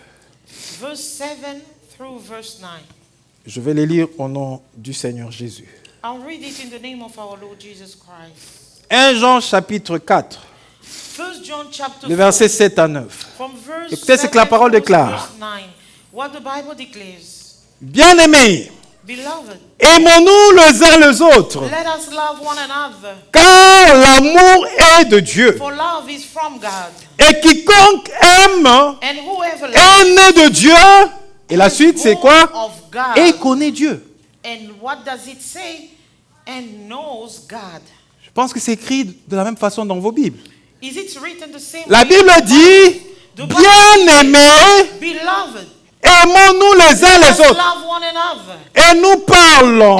Je vais les lire au nom du Seigneur Jésus. 1 Jean chapitre 4. Le verset 7 à 9. Écoutez ce que la parole déclare. Bien-aimés, aimons-nous les uns les autres, car l'amour est de Dieu. Et quiconque aime est né de Dieu. Et la suite, c'est quoi? Et connaît Dieu. Je pense que c'est écrit de la même façon dans vos Bibles. La Bible dit, bien-aimés, aimons-nous les uns les autres. Et nous parlons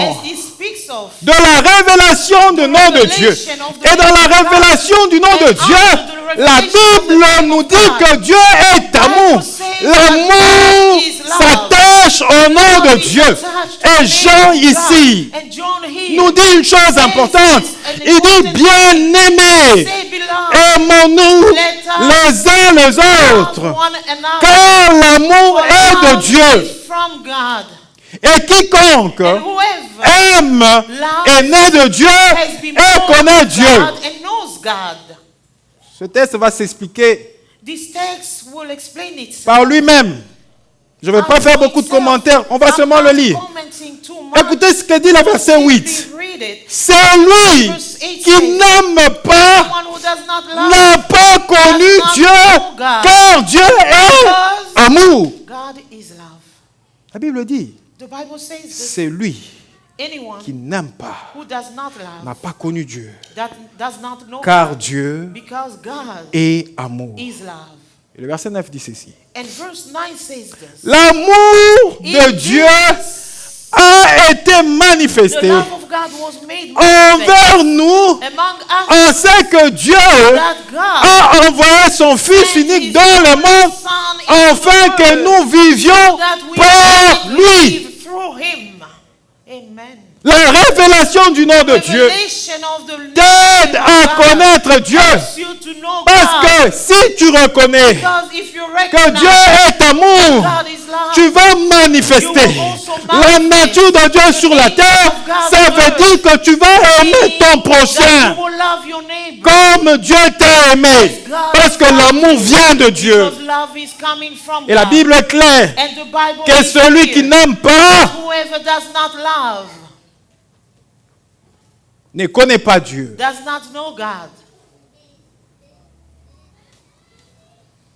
de la révélation du nom de Dieu. Et dans la révélation du nom de Dieu, la Bible nous dit que Dieu est amour. L'amour s'attache au nom de Dieu. Et Jean ici nous dit une chose importante. Il dit, bien-aimés, aimons-nous les uns les autres, car l'amour est de Dieu. Et quiconque aime est né de Dieu et connaît Dieu. Ce texte va s'expliquer par lui-même. Je ne vais pas faire beaucoup de commentaires, on va seulement le lire. Écoutez ce que dit le verset 8. C'est lui qui n'aime pas, n'a pas connu Dieu, car Dieu est amour. La Bible dit, c'est lui qui n'aime pas, n'a pas connu Dieu, car Dieu est amour. Et le verset 9 dit ceci. L'amour de Dieu a été manifesté envers nous en ce que Dieu a envoyé son Fils unique dans le monde afin que nous vivions par lui. La révélation du nom de Dieu t'aide à connaître Dieu. Parce que si tu reconnais que Dieu est amour, tu vas manifester la nature de Dieu sur la terre. Ça veut dire que tu vas aimer ton prochain comme Dieu t'a aimé. Parce que l'amour vient de Dieu. Et la Bible est claire que celui qui n'aime pas ne connaît pas Dieu.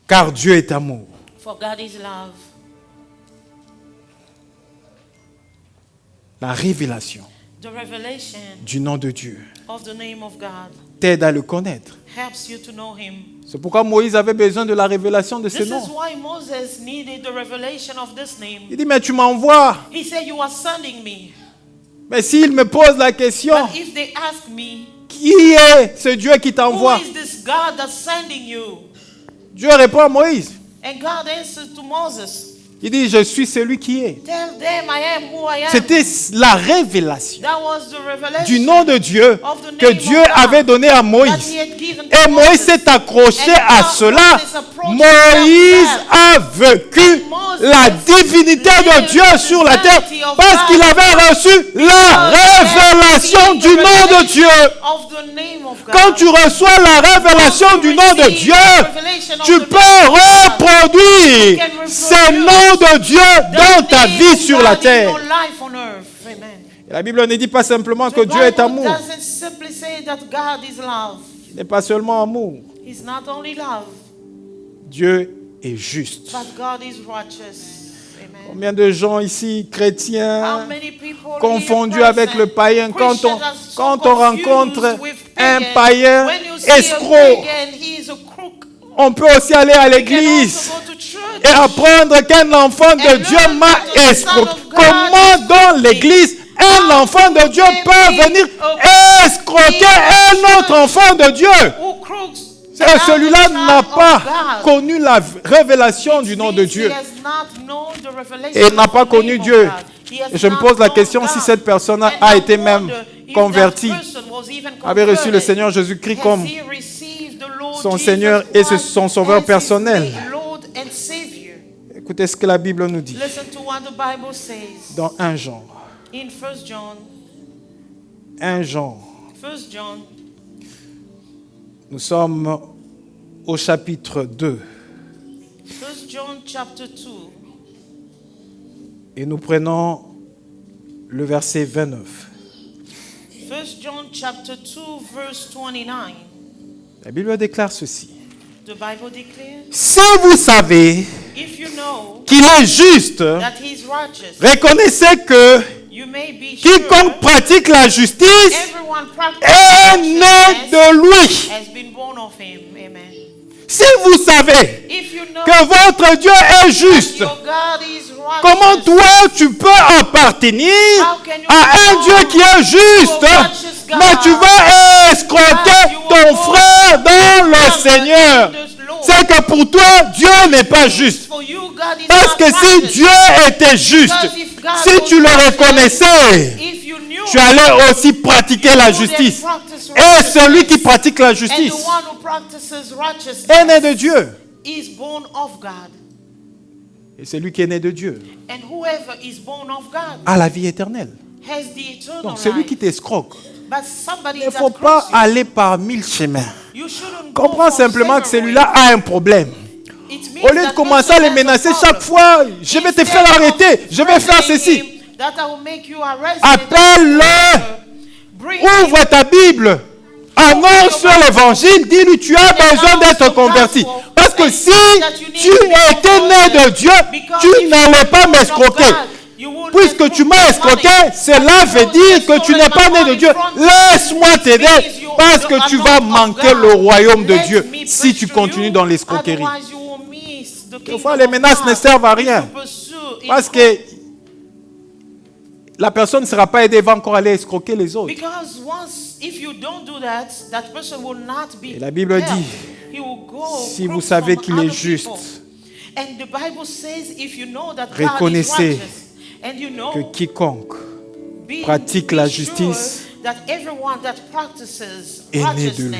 Car Dieu est amour. La révélation du nom de Dieu t'aide à le connaître. C'est pourquoi Moïse avait besoin de la révélation de ce nom. Il dit, mais tu m'envoies. Mais s'il me pose la question, qui est ce Dieu qui t'envoie? Dieu répond à Moïse. Il dit, je suis celui qui est. C'était la révélation du nom de Dieu que Dieu avait donné à Moïse. Et Moïse s'est accroché à cela. Moïse a vécu la divinité de Dieu sur la terre parce qu'il avait reçu la révélation du nom de Dieu. Quand tu reçois la révélation du nom de Dieu, tu peux reproduire ce nom de Dieu dans ta vie sur la terre. Et la Bible ne dit pas simplement que Dieu est amour. Il n'est pas seulement amour. Dieu est juste. Combien de gens ici, chrétiens, confondus avec le païen, quand on rencontre un païen escroc, on peut aussi aller à l'église et apprendre qu'un enfant de Dieu m'a escroqué. Comment dans l'église un enfant de Dieu peut venir escroquer un autre enfant de Dieu? Celui-là n'a pas connu la révélation du nom de Dieu. Et n'a pas connu Dieu. Et je me pose la question si cette personne a été même convertie, avait reçu le Seigneur Jésus-Christ comme son Seigneur et son sauveur personnel. Écoutez ce que la Bible nous dit dans 1 Jean. 1 Jean. Nous sommes au chapitre 2. 1 John chapter 2. Et nous prenons le verset 29. 1 John chapter 2 verse 29. La Bible déclare ceci. The Bible declares, si vous savez qu'il est juste, reconnaissez que quiconque pratique la justice est né de lui. Si vous savez que votre Dieu est juste, comment toi tu peux appartenir à un Dieu qui est juste, mais tu vas escroquer ton frère dans le Seigneur? C'est que pour toi, Dieu n'est pas juste. Parce que si Dieu était juste, si tu le reconnaissais, tu allais aussi pratiquer la justice. Et celui qui pratique la justice est né de Dieu. Et celui qui est né de Dieu a la vie éternelle. Donc celui qui t'escroque, il ne faut pas aller par 1000 chemins. Comprends simplement que celui-là a un problème. Au lieu de commencer à les menacer chaque fois, je vais te faire arrêter, je vais faire ceci. Appelle-le, ouvre ta Bible, annonce l'évangile, dis-lui tu as besoin d'être converti. Parce que si tu étais né de Dieu, tu n'allais pas m'escroquer. Puisque tu m'as escroqué, cela veut dire que tu n'es pas né de Dieu. Laisse-moi t'aider parce que tu vas manquer le royaume de Dieu si tu continues dans l'escroquerie. Parfois, les menaces ne servent à rien parce que la personne ne sera pas aidée, va encore aller escroquer les autres. Et la Bible dit, si vous savez qu'il est juste, reconnaissez que quiconque pratique la justice est né de lui.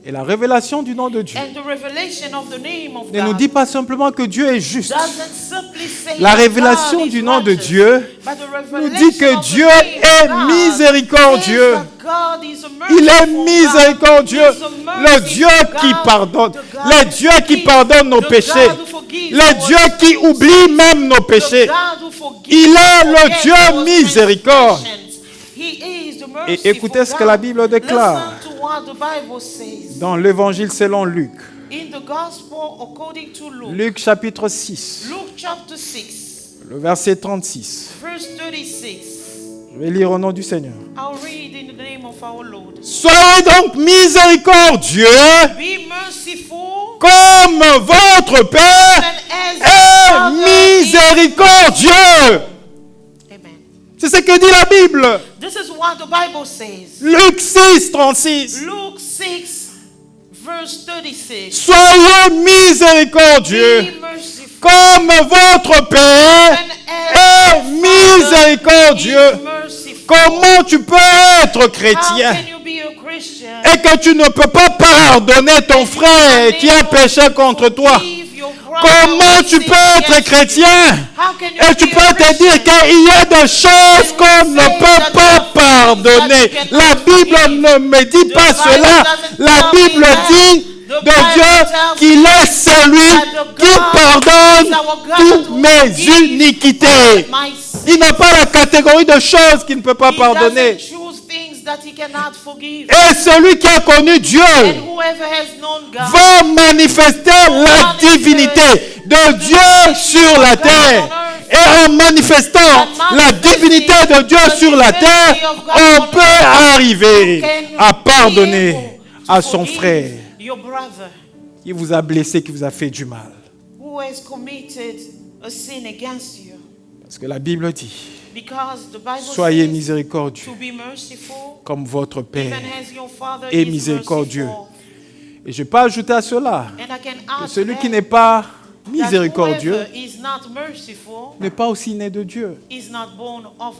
Et la révélation du nom de Dieu ne nous dit pas simplement que Dieu est juste. La révélation du nom de Dieu nous dit que Dieu est miséricordieux. Il est miséricordieux. Le Dieu qui pardonne. Le Dieu qui pardonne nos péchés. Le Dieu qui oublie même nos péchés. Il est le Dieu miséricorde. Et écoutez ce que la Bible déclare dans l'Évangile selon Luc. Luc chapitre 6, le verset 36. Je vais lire au nom du Seigneur. Soyez donc miséricordieux comme votre Père est miséricordieux. C'est ce que dit la Bible. This is what the Bible says. Luc 6, 36. Luke 6, verse 36. Soyez miséricordieux comme votre Père est miséricordieux. Comment tu peux être chrétien et que tu ne peux pas pardonner ton frère qui a péché contre toi? Comment tu peux être chrétien et tu peux te dire qu'il y a des choses qu'on ne peut pas pardonner? La Bible ne me dit pas cela. La Bible dit de Dieu qu'il est celui qui pardonne toutes mes iniquités. Il n'a pas la catégorie de choses qu'il ne peut pas pardonner. Et celui qui a connu Dieu va manifester la divinité de Dieu sur la terre. Et en manifestant la divinité de Dieu sur la terre, on peut arriver à pardonner à son frère qui vous a blessé, qui vous a fait du mal. Parce que la Bible dit: soyez miséricordieux comme votre Père est miséricordieux. Et je peux ajouter à cela que celui qui n'est pas miséricordieux n'est pas aussi né de Dieu.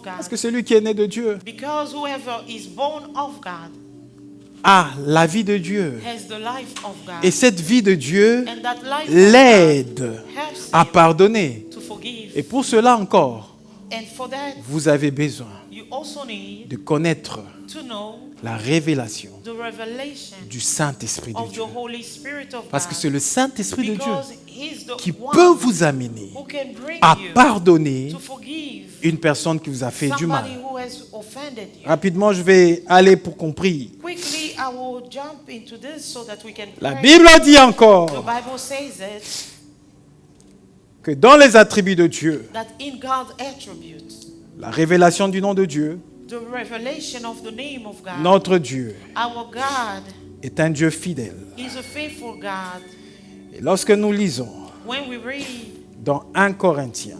Parce que celui qui est né de Dieu a la vie de Dieu. Et cette vie de Dieu l'aide à pardonner. Et pour cela encore, vous avez besoin de connaître la révélation du Saint-Esprit de Dieu. Parce que c'est le Saint-Esprit de Dieu qui peut vous amener à pardonner une personne qui vous a fait du mal. Rapidement, je vais aller pour qu'on prie. La Bible dit encore que dans les attributs de Dieu, la révélation du nom de Dieu, notre Dieu est un Dieu fidèle. Et lorsque nous lisons dans 1 Corinthiens,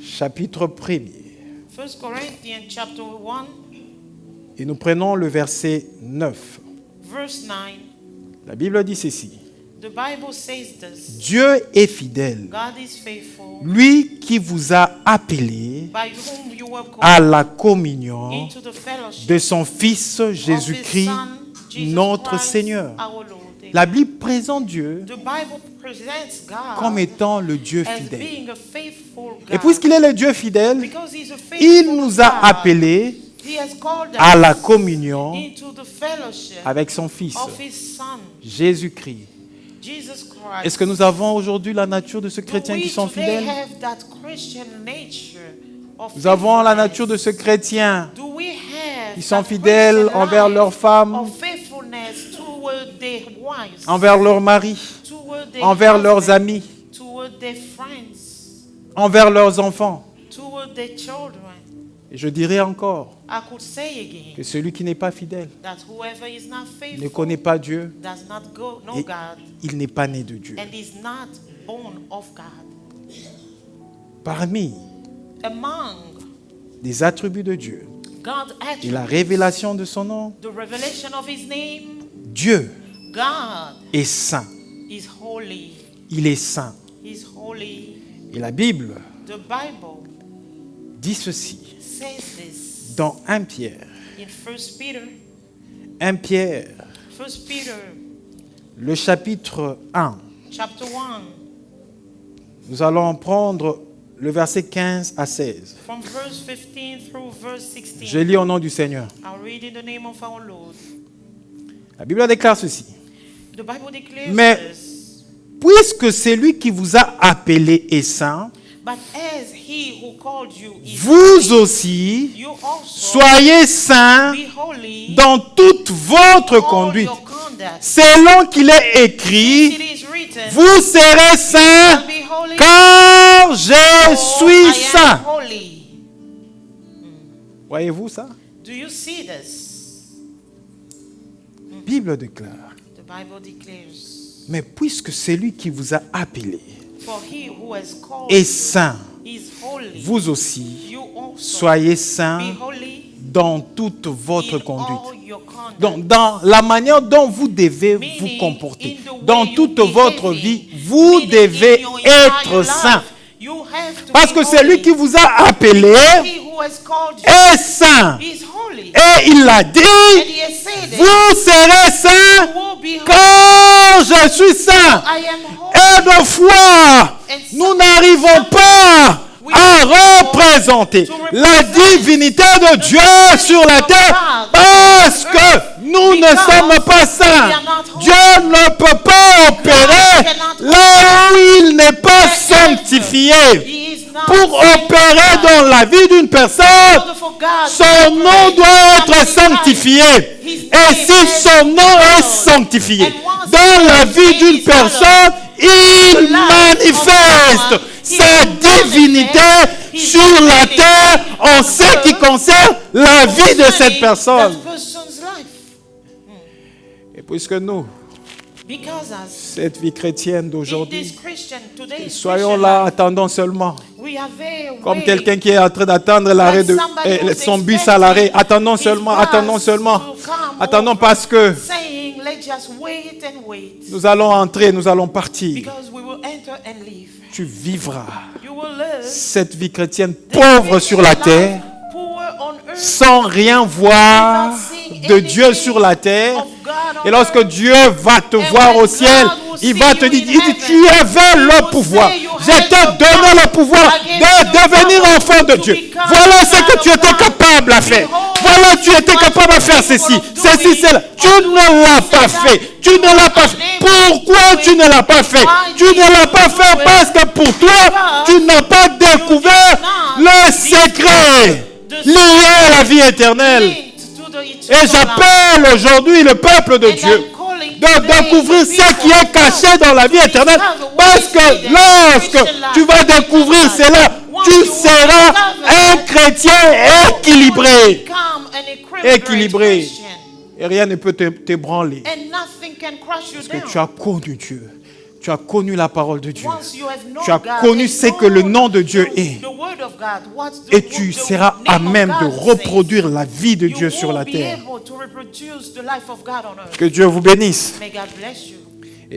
chapitre 1er, et nous prenons le verset 9, la Bible dit ceci: Dieu est fidèle, lui qui vous a appelé à la communion de son Fils Jésus-Christ, notre Seigneur. La Bible présente Dieu comme étant le Dieu fidèle. Et puisqu'il est le Dieu fidèle, il nous a appelés à la communion avec son Fils, Jésus-Christ. Est-ce que nous avons aujourd'hui la nature de ceux chrétiens qui sont fidèles? Nous avons la nature de ceux chrétiens qui sont fidèles envers leurs femmes, envers leurs maris, envers leurs amis, envers leurs enfants. Et je dirais encore que celui qui n'est pas fidèle ne connaît pas Dieu et il n'est pas né de Dieu. Parmi des attributs de Dieu et la révélation de son nom, Dieu est saint. Il est saint. Et la Bible dit ceci dans 1 Pierre. 1 Pierre, le chapitre 1. Nous allons prendre le verset 15 à 16. Je lis au nom du Seigneur. La Bible déclare ceci. Mais puisque celui qui vous a appelé est saint, vous aussi, soyez saints dans toute votre conduite. Selon qu'il est écrit, vous serez saints car je suis saint. Voyez-vous ça? Bible déclare. Mais puisque celui qui vous a appelé est saint, vous aussi, soyez saints dans toute votre conduite. Donc, dans la manière dont vous devez vous comporter, dans toute votre vie, vous devez être saints. Parce que celui qui vous a appelé est saint. Et il a dit, vous serez saints quand je suis saint. Et de foi, nous n'arrivons pas à représenter la divinité de Dieu sur la terre parce que nous ne sommes pas saints. Dieu ne peut pas opérer là où il n'est pas sanctifié. Pour opérer dans la vie d'une personne, son nom doit être sanctifié. Et si son nom est sanctifié dans la vie d'une personne, il manifeste sa divinité sur la terre en ce qui concerne la vie de cette personne. Et puisque nous, cette vie chrétienne d'aujourd'hui, soyons là, attendons seulement. Comme quelqu'un qui est en train d'attendre l'arrêt de son bus à l'arrêt. Attendons seulement. Attendons parce que nous allons entrer, nous allons partir. Tu vivras cette vie chrétienne pauvre sur la terre, sans rien voir de Dieu sur la terre. Et lorsque Dieu va te voir au ciel, il va te dire, tu avais le pouvoir. Je t'ai donné le pouvoir de devenir enfant de Dieu. Voilà ce que tu étais capable à faire. Voilà, tu étais capable de faire ceci, cela. Tu ne l'as pas fait. Pourquoi tu ne l'as pas fait? Tu ne l'as pas fait parce que pour toi, tu n'as pas découvert le secret lié à la vie éternelle. Et j'appelle aujourd'hui le peuple de Dieu de découvrir ce qui est caché dans la vie éternelle. Parce que lorsque tu vas découvrir cela, tu seras un chrétien équilibré. Équilibré. Et rien ne peut t'ébranler. Parce que tu as connu Dieu. Tu as connu la parole de Dieu. Tu as connu ce que le nom de Dieu est. Et tu seras à même de reproduire la vie de Dieu sur la terre. Que Dieu vous bénisse.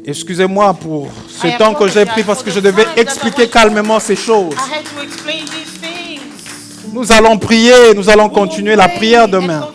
Excusez-moi pour ce temps que j'ai pris parce que je devais expliquer calmement ces choses. Nous allons prier, nous allons continuer la prière demain.